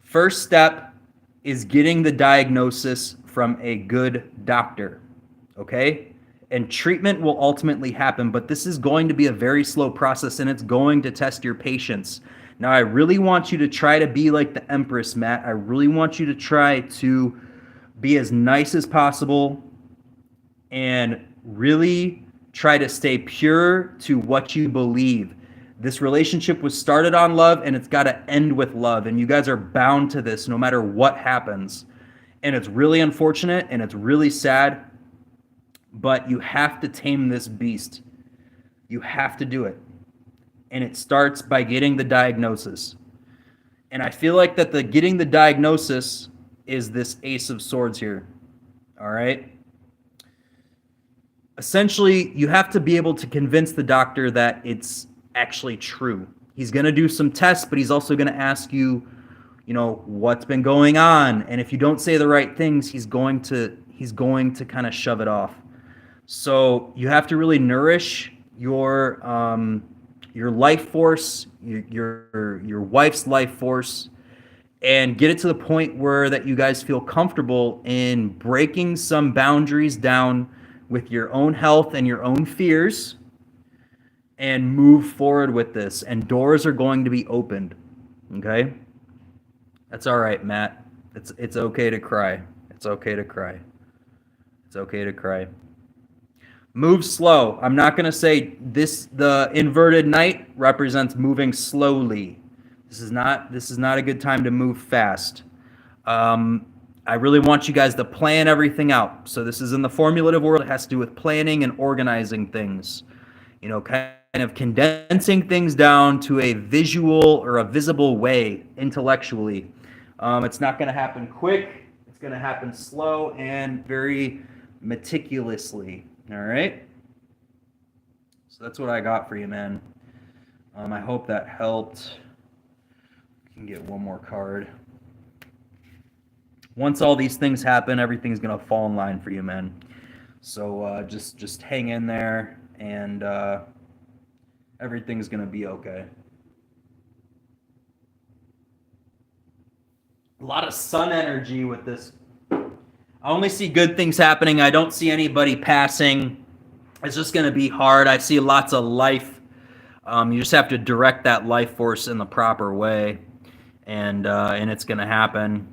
First step is getting the diagnosis from a good doctor, okay? And treatment will ultimately happen, but this is going to be a very slow process, and it's going to test your patience. Now, I really want you to try to be like the Empress, Matt. I really want you to try to be as nice as possible and really try to stay pure to what you believe. This relationship was started on love, and it's got to end with love, and you guys are bound to this no matter what happens. And it's really unfortunate, and it's really sad, but you have to tame this beast. You have to do it. And it starts by getting the diagnosis. And I feel like that getting the diagnosis is this Ace of Swords here. All right? Essentially, you have to be able to convince the doctor that it's actually true. He's going to do some tests, but he's also going to ask you, what's been going on. And if you don't say the right things, he's going to kind of shove it off. So you have to really nourish your life force, your wife's life force, and get it to the point where that you guys feel comfortable in breaking some boundaries down with your own health and your own fears, and move forward with this. And doors are going to be opened. Okay? That's all right, Matt. It's okay to cry. It's okay to cry. It's okay to cry. Move slow. I'm not going to say this. The inverted knight represents moving slowly. This is not a good time to move fast. I really want you guys to plan everything out. So this is in the formulative world. It has to do with planning and organizing things. Kind of condensing things down to a visual or a visible way intellectually. It's not going to happen quick. It's going to happen slow and very meticulously. All right? So that's what I got for you, man. I hope that helped. You can get one more card. Once all these things happen, everything's going to fall in line for you, man. So just hang in there, and everything's going to be okay. A lot of sun energy with this. I only see good things happening. I don't see anybody passing. It's just going to be hard. I see lots of life. You just have to direct that life force in the proper way, and it's going to happen.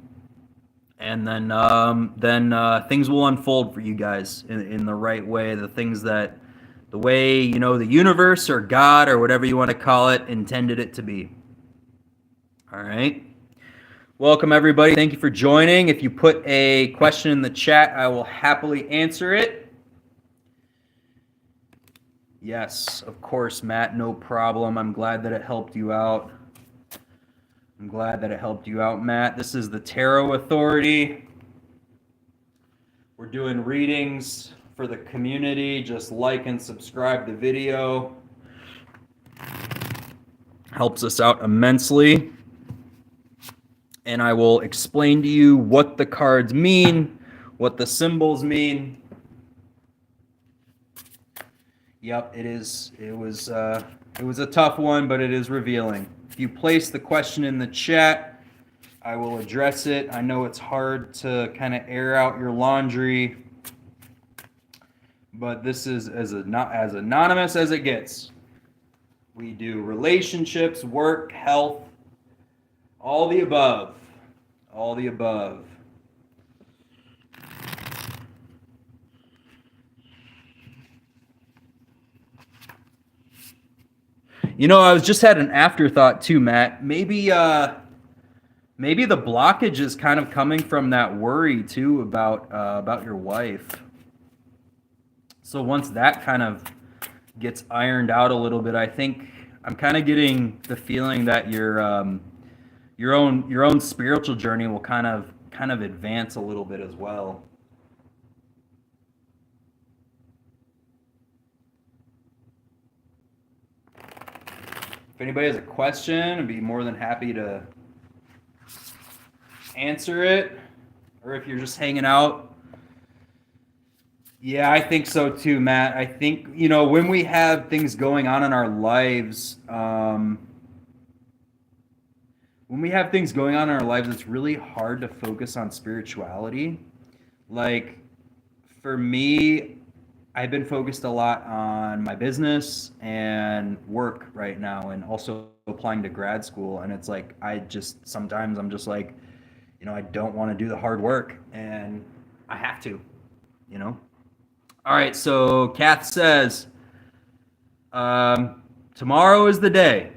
and then things will unfold for you guys in the right way. The way the universe or God or whatever you want to call it intended it to be. All right. Welcome everybody. Thank you for joining. If you put a question in the chat, I will happily answer it. Yes, of course, Matt. No problem. I'm glad that it helped you out. Matt. This is the Tarot Authority. We're doing readings for the community. Just like and subscribe the video. Helps us out immensely. And I will explain to you what the cards mean, what the symbols mean. Yep, it was a tough one, but it is revealing. If you place the question in the chat, I will address it. I know it's hard to kind of air out your laundry, but this is as anonymous as it gets. We do relationships, work, health, all the above. All the above. I was just had an afterthought too, Matt. Maybe the blockage is kind of coming from that worry too about your wife. So once that kind of gets ironed out a little bit, I think I'm kind of getting the feeling that your own spiritual journey will kind of advance a little bit as well. If anybody has a question, I'd be more than happy to answer it. Or if you're just hanging out. Yeah, I think so too, Matt. I think, when we have things going on in our lives, it's really hard to focus on spirituality. Like, for me, I've been focused a lot on my business and work right now, and also applying to grad school. And it's like, sometimes I'm just like, I don't want to do the hard work, and I have to, All right, so Kath says, tomorrow is the day.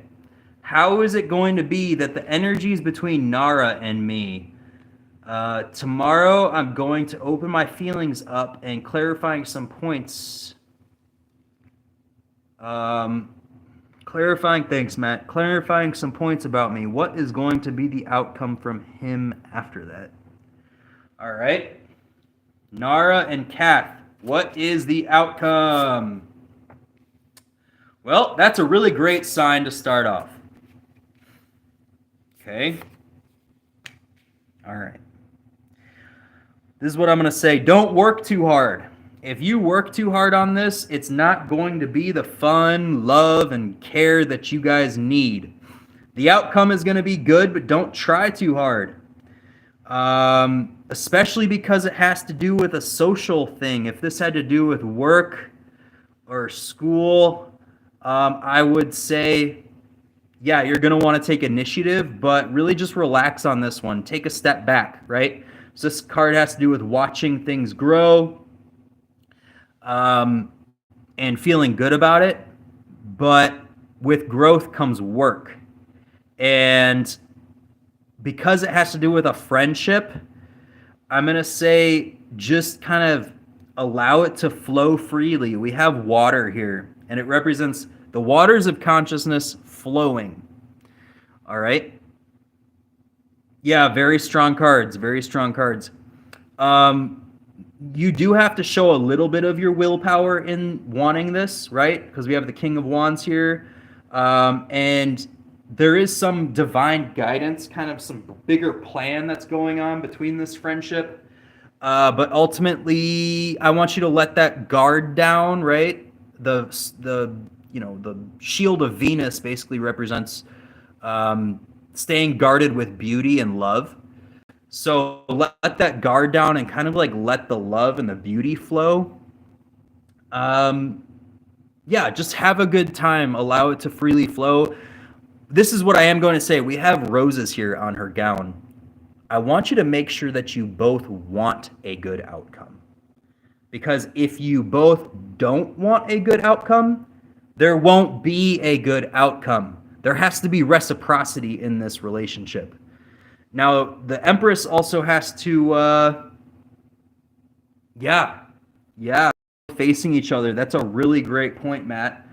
How is it going to be that the energies between Nara and me? Tomorrow, I'm going to open my feelings up and clarifying some points. Thanks, Matt. Clarifying some points about me. What is going to be the outcome from him after that? All right. Nara and Kath, what is the outcome? Well, that's a really great sign to start off. Okay. All right. This is what I'm going to say. Don't work too hard. If you work too hard on this, it's not going to be the fun, love, and care that you guys need. The outcome is going to be good, but don't try too hard. Especially because it has to do with a social thing. If this had to do with work or school, I would say, yeah, you're going to want to take initiative, but really just relax on this one. Take a step back, right? So this card has to do with watching things grow, and feeling good about it. But with growth comes work. And because it has to do with a friendship, I'm going to say just kind of allow it to flow freely. We have water here, and it represents the waters of consciousness flowing. All right? Yeah, very strong cards. Very strong cards. You do have to show a little bit of your willpower in wanting this, right? Because we have the King of Wands here. And there is some divine guidance, kind of some bigger plan that's going on between this friendship. But ultimately, I want you to let that guard down, right? The shield of Venus basically represents staying guarded with beauty and love. So let that guard down and kind of like let the love and the beauty flow. Yeah, just have a good time. Allow it to freely flow. This is what I am going to say. We have roses here on her gown. I want you to make sure that you both want a good outcome. Because if you both don't want a good outcome, there won't be a good outcome. There has to be reciprocity in this relationship. Now, the Empress also has to, yeah, facing each other. That's a really great point, Matt.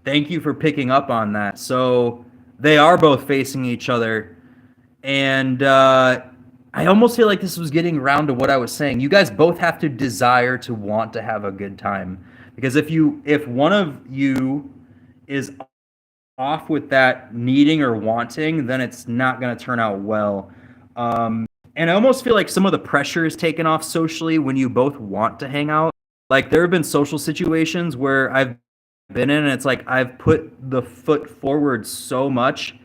Thank you for picking up on that. So they are both facing each other. And I almost feel like this was getting around to what I was saying. You guys both have to desire to want to have a good time. Because if one of you is off with that needing or wanting, then it's not going to turn out well. And I almost feel like some of the pressure is taken off socially when you both want to hang out. Like there have been social situations where I've been in and it's like I've put the foot forward so much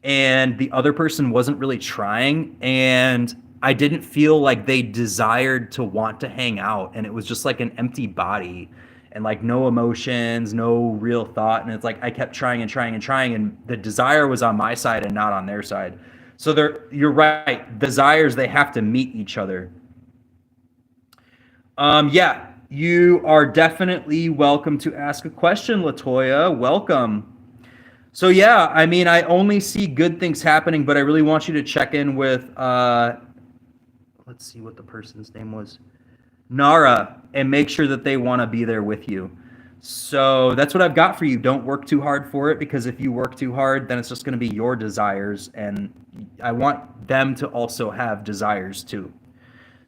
and the other person wasn't really trying, and I didn't feel like they desired to want to hang out, and it was just like an empty body and like no emotions, no real thought, and it's like I kept trying and trying and trying, and the desire was on my side and not on their side. So you're right, desires, they have to meet each other. Yeah, you are definitely welcome to ask a question, Latoya. Welcome. So yeah, I mean, I only see good things happening, but I really want you to check in with, let's see what the person's name was, Nara, and make sure that they want to be there with you. So that's what I've got for you. Don't work too hard for it, because if you work too hard, then it's just going to be your desires, and I want them to also have desires too.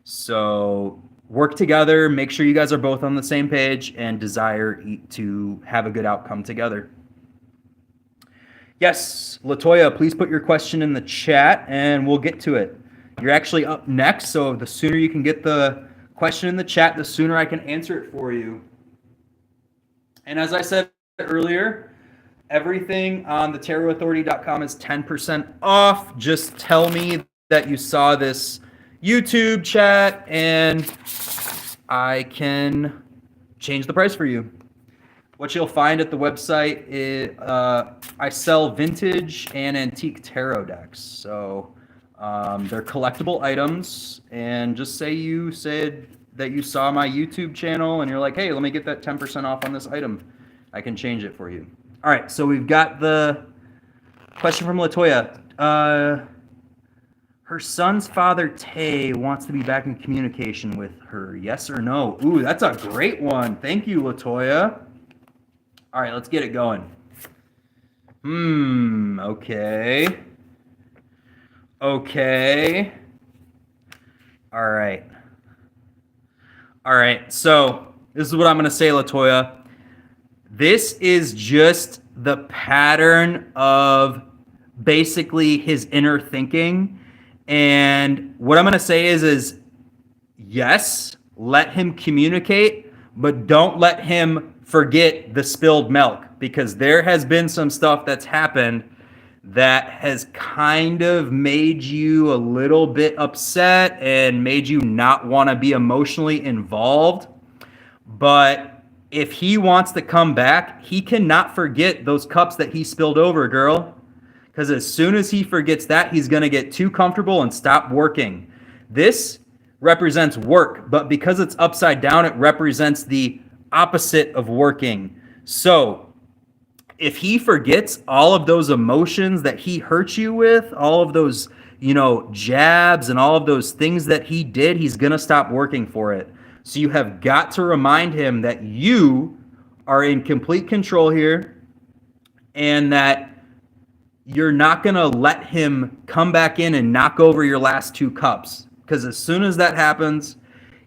So work together, make sure you guys are both on the same page, and desire to have a good outcome together. Yes, Latoya, please put your question in the chat and we'll get to it. You're actually up next, so the sooner you can get the question in the chat, the sooner I can answer it for you. And as I said earlier, everything on the tarotauthority.com is 10% off. Just tell me that you saw this YouTube chat and I can change the price for you. What you'll find at the website is I sell vintage and antique tarot decks. So they're collectible items. And just say you said that you saw my YouTube channel and you're like, hey, let me get that 10% off on this item. I can change it for you. All right, so we've got the question from Latoya. Her son's father, Tay, wants to be back in communication with her. Yes or no? Ooh, that's a great one. Thank you, Latoya. All right, let's get it going. Okay. Okay. All right. All right, so this is what I'm going to say, Latoya. This is just the pattern of basically his inner thinking. And what I'm going to say is yes, let him communicate, but don't let him forget the spilled milk, because there has been some stuff that's happened that has kind of made you a little bit upset and made you not want to be emotionally involved. But if he wants to come back, he cannot forget those cups that he spilled over, girl. Because as soon as he forgets that, he's going to get too comfortable and stop working. This represents work, but because it's upside down, it represents the opposite of working. So if he forgets all of those emotions that he hurt you with, all of those, jabs and all of those things that he did, he's going to stop working for it. So you have got to remind him that you are in complete control here and that you're not going to let him come back in and knock over your last two cups. Because as soon as that happens,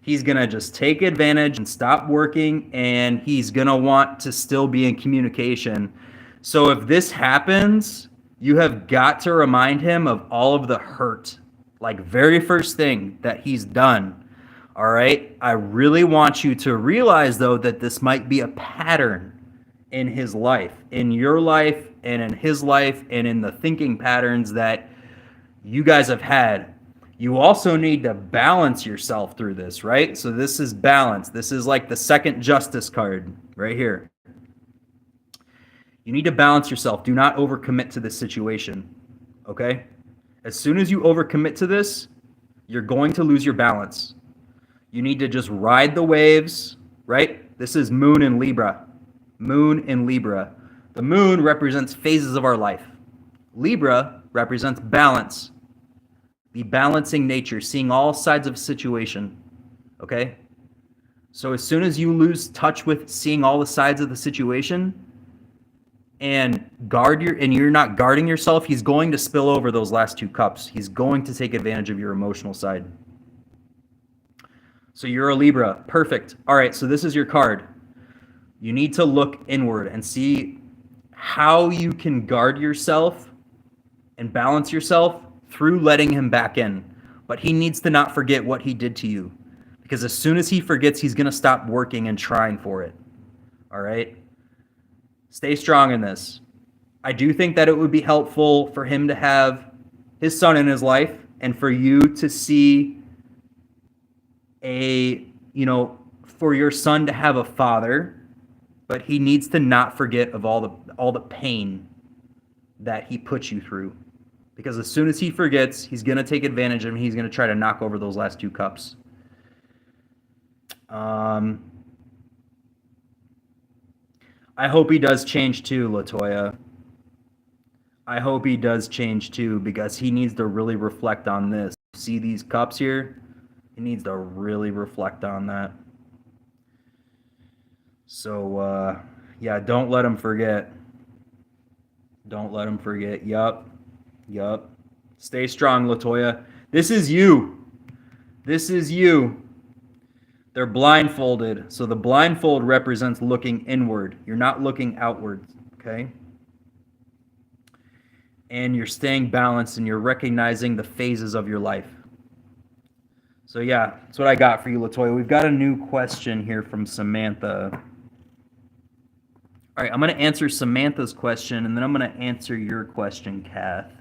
he's going to just take advantage and stop working, and he's going to want to still be in communication. So if this happens, you have got to remind him of all of the hurt, like very first thing that he's done. All right? I really want you to realize, though, that this might be a pattern in his life, in your life, and in his life, and in the thinking patterns that you guys have had. You also need to balance yourself through this, right? So this is balance. This is like the second justice card right here. You need to balance yourself. Do not overcommit to this situation, okay? As soon as you overcommit to this, You're going to lose your balance. You need to just ride the waves, right? This is Moon in Libra. Moon in Libra. The moon represents phases of our life. Libra represents balance, the balancing nature, seeing all sides of a situation. Okay? So as soon as you lose touch with seeing all the sides of the situation and you're not guarding yourself, he's going to spill over those last two cups. He's going to take advantage of your emotional side. So you're a Libra. Perfect. All right, so this is your card. You need to look inward and see how you can guard yourself and balance yourself through letting him back in. But he needs to not forget what he did to you, because as soon as he forgets, he's going to stop working and trying for it. All right? Stay strong in this. I do think that it would be helpful for him to have his son in his life and for you to see for your son to have a father, but he needs to not forget of all the pain that he put you through. Because as soon as he forgets, he's going to take advantage of him. He's going to try to knock over those last two cups. I hope he does change too, LaToya. I hope he does change too, because he needs to really reflect on this. See these cups here? He needs to really reflect on that. So, yeah, don't let him forget. Don't let him forget. Yup. Stay strong, LaToya. This is you. This is you. They're blindfolded. So the blindfold represents looking inward. You're not looking outward, okay? And you're staying balanced and you're recognizing the phases of your life. So yeah, that's what I got for you, LaToya. We've got a new question here from Samantha. All right, I'm going to answer Samantha's question, and then I'm going to answer your question, Kath.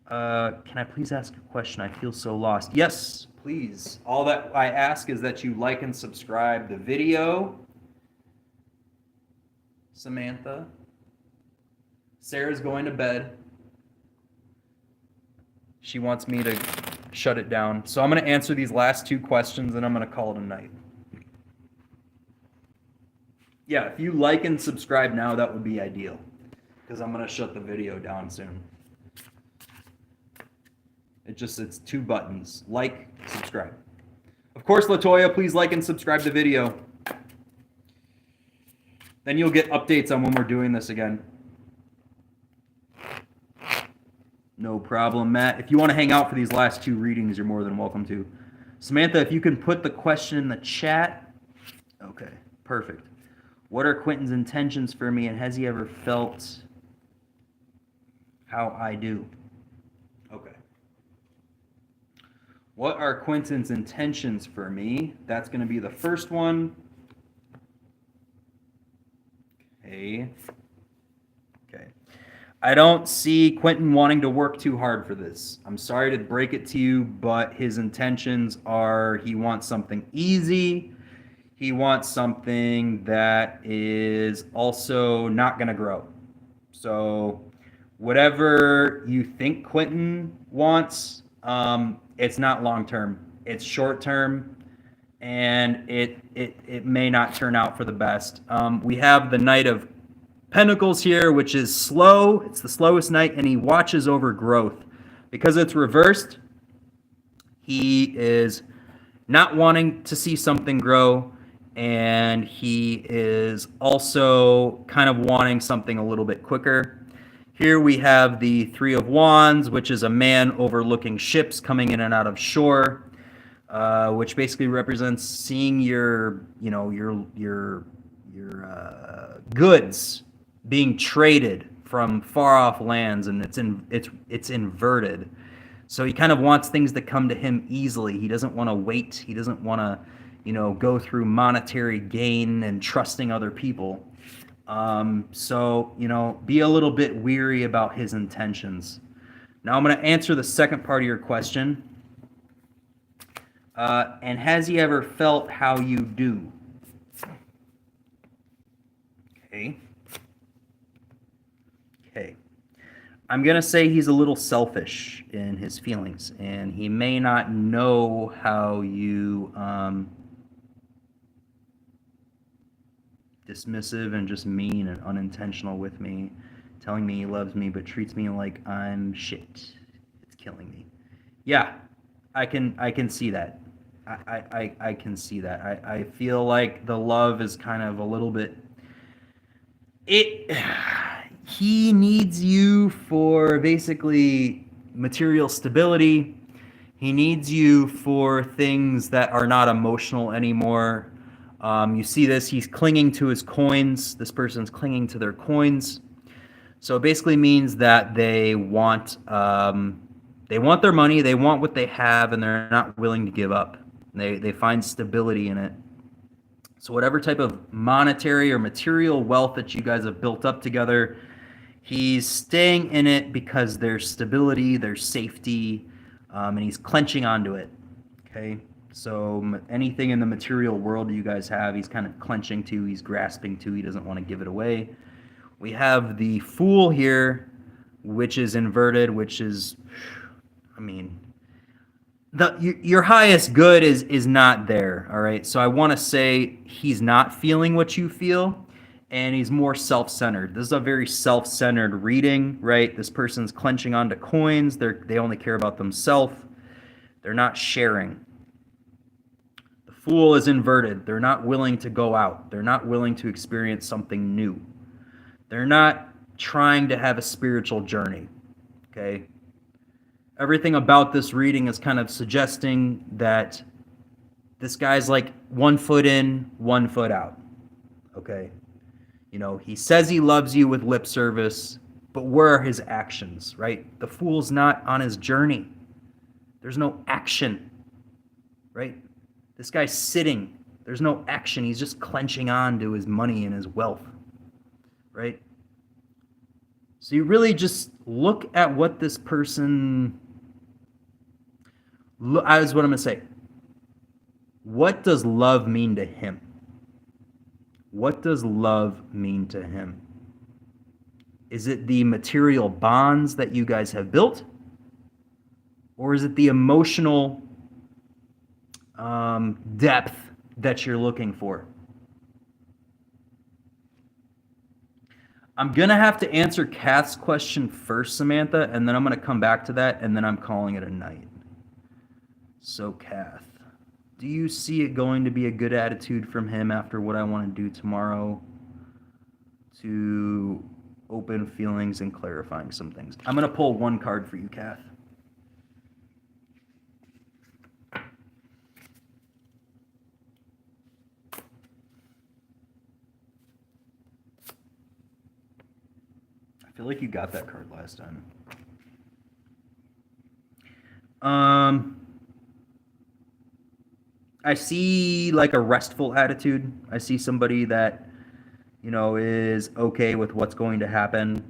Can I please ask a question? I feel so lost. Yes, please. All that I ask is that you like and subscribe the video. Samantha. Sarah's going to bed. She wants me to shut it down. So I'm going to answer these last two questions, and I'm going to call it a night. Yeah, if you like and subscribe now, that would be ideal, because I'm going to shut the video down soon. It's two buttons. Like, subscribe. Of course, LaToya, please like and subscribe the video. Then you'll get updates on when we're doing this again. No problem, Matt. If you want to hang out for these last two readings, you're more than welcome to. Samantha, if you can put the question in the chat. Okay, perfect. What are Quentin's intentions for me, and has he ever felt how I do? Okay. What are Quentin's intentions for me? That's going to be the first one. Okay. I don't see Quentin wanting to work too hard for this. I'm sorry to break it to you, but his intentions are he wants something easy. He wants something that is also not going to grow. So whatever you think Quentin wants, it's not long-term. It's short-term, and it may not turn out for the best. We have the Knight of Pentacles here, which is slow. It's the slowest knight, and he watches over growth. Because it's reversed, he is not wanting to see something grow, and he is also kind of wanting something a little bit quicker. Here we have the Three of Wands, which is a man overlooking ships coming in and out of shore, which basically represents seeing your goods being traded from far off lands, and it's inverted. So he kind of wants things to come to him easily. He doesn't want to wait. He doesn't want to, go through monetary gain and trusting other people. So be a little bit weary about his intentions. Now I'm going to answer the second part of your question. And has he ever felt how you do? Okay. I'm going to say he's a little selfish in his feelings, and he may not know how you dismissive and just mean and unintentional with me, telling me he loves me but treats me like I'm shit. It's killing me. Yeah, I can see that. I can see that. I feel like the love is kind of a little bit it he needs you for basically material stability. He needs you for things that are not emotional anymore. You see this, he's clinging to his coins. This person's clinging to their coins. So it basically means that they want their money, they want what they have, and they're not willing to give up. They find stability in it. So whatever type of monetary or material wealth that you guys have built up together, he's staying in it because there's stability, there's safety, and he's clenching onto it. Okay, so anything in the material world you guys have, he's kind of clenching to, he's grasping to, he doesn't want to give it away. We have the Fool here, which is inverted, which is, I mean, your highest good is not there, all right? So I want to say he's not feeling what you feel, and he's more self-centered. This is a very self-centered reading, right? This person's clenching onto coins. They only care about themselves. They're not sharing. The Fool is inverted. They're not willing to go out. They're not willing to experience something new. They're not trying to have a spiritual journey, okay? Everything about this reading is kind of suggesting that this guy's like 1 foot in, 1 foot out, okay? You know, he says he loves you with lip service, but where are his actions, right? The Fool's not on his journey. There's no action, right? This guy's sitting. There's no action. He's just clenching on to his money and his wealth, right? So you really just look at what this person, that's what I'm going to say. What does love mean to him? What does love mean to him? Is it the material bonds that you guys have built? Or is it the emotional depth that you're looking for? I'm going to have to answer Kath's question first, Samantha, and then I'm going to come back to that, and then I'm calling it a night. So, Kath, do you see it going to be a good attitude from him after what I want to do tomorrow to open feelings and clarifying some things? I'm going to pull one card for you, Kath. I feel like you got that card last time. I see like a restful attitude. I see somebody that, you know, is okay with what's going to happen.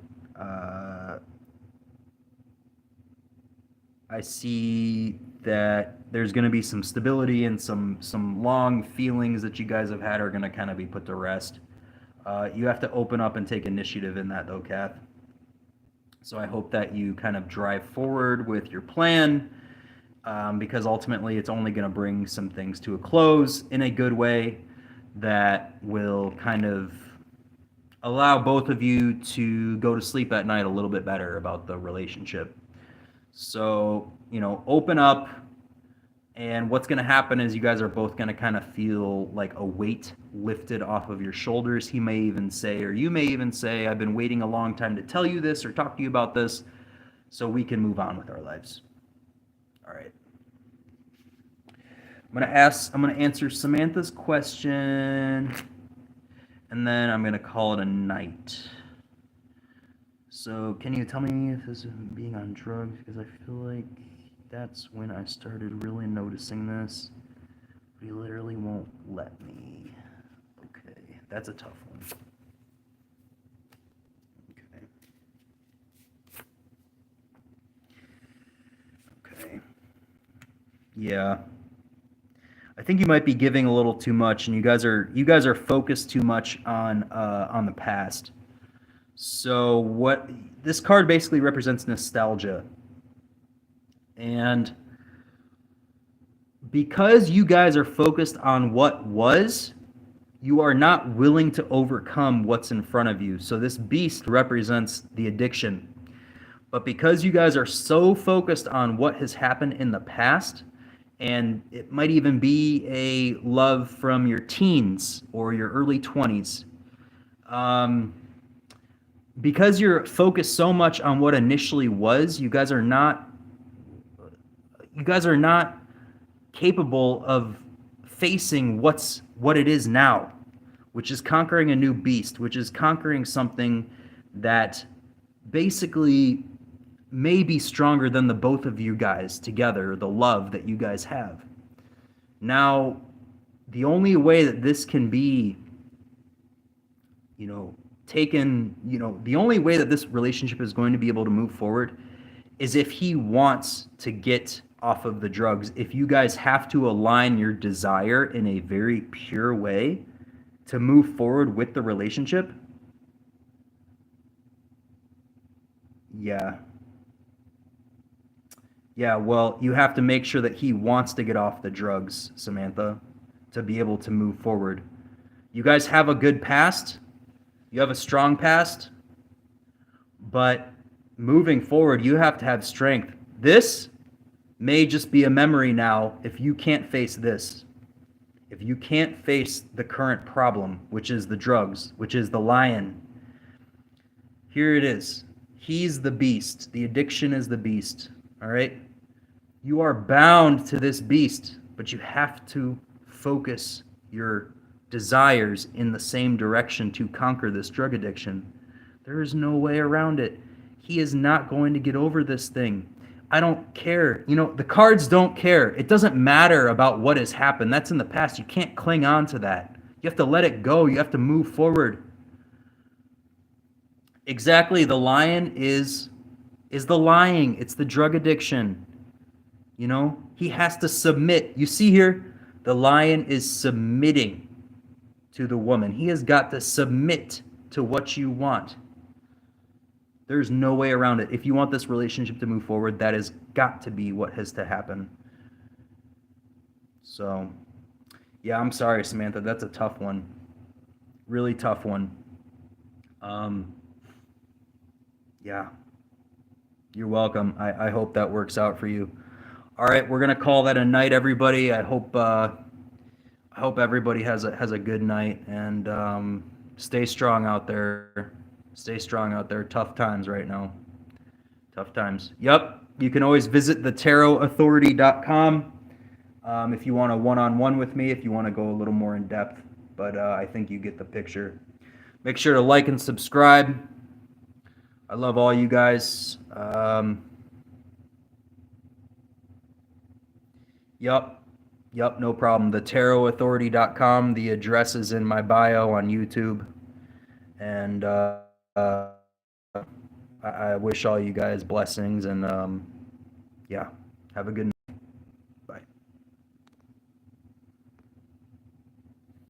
I see that there's going to be some stability and some long feelings that you guys have had are going to kind of be put to rest. You have to open up and take initiative in that, though, Kath. So I hope that you kind of drive forward with your plan, because ultimately it's only going to bring some things to a close in a good way that will kind of allow both of you to go to sleep at night a little bit better about the relationship. So, you know, open up, and what's going to happen is you guys are both going to kind of feel like a weight lifted off of your shoulders. He may even say, or you may even say, I've been waiting a long time to tell you this or talk to you about this so we can move on with our lives. All right. I'm going to answer Samantha's question, and then I'm going to call it a night. So can you tell me if this is being on drugs? Because I feel like that's when I started really noticing this. But he literally won't let me. Okay, that's a tough one. Okay. Yeah. I think you might be giving a little too much, and you guys are focused too much on the past. So what this card basically represents nostalgia. And because you guys are focused on what was, you are not willing to overcome what's in front of you. So this beast represents the addiction. But because you guys are so focused on what has happened in the past, and it might even be a love from your teens or your early 20s, because you're focused so much on what initially was, you guys are not capable of facing what it is now, which is conquering a new beast, which is conquering something that basically may be stronger than the both of you guys together, the love that you guys have. Now, the only way that this can be, the only way that this relationship is going to be able to move forward is if he wants to get off of the drugs. If you guys have to align your desire in a very pure way to move forward with the relationship, yeah, well, you have to make sure that he wants to get off the drugs, Samantha, to be able to move forward. You guys have a good past. You have a strong past. But moving forward, you have to have strength. This may just be a memory now if you can't face this. If you can't face the current problem, which is the drugs, which is the lion, here it is. He's the beast. The addiction is the beast. All right? You are bound to this beast, but you have to focus your desires in the same direction to conquer this drug addiction. There is no way around it. He is not going to get over this thing. I don't care. The cards don't care. It doesn't matter about what has happened. That's in the past. You can't cling on to that. You have to let it go. You have to move forward. Exactly. The lion is the lying. It's the drug addiction. He has to submit. You see here, the lion is submitting to the woman. He has got to submit to what you want. There's no way around it. If you want this relationship to move forward, that has got to be what has to happen. So, yeah, I'm sorry, Samantha. That's a tough one. Really tough one. Yeah. You're welcome. I hope that works out for you. All right, we're gonna call that a night, everybody. I hope everybody has a good night, and stay strong out there. Stay strong out there. Tough times right now. Tough times. Yep. You can always visit thetarotauthority.com if you want a one-on-one with me, if you want to go a little more in depth. But I think you get the picture. Make sure to like and subscribe. I love all you guys. Yep, no problem. Thetarotauthority.com. The address is in my bio on YouTube. And I wish all you guys blessings, and yeah, have a good night.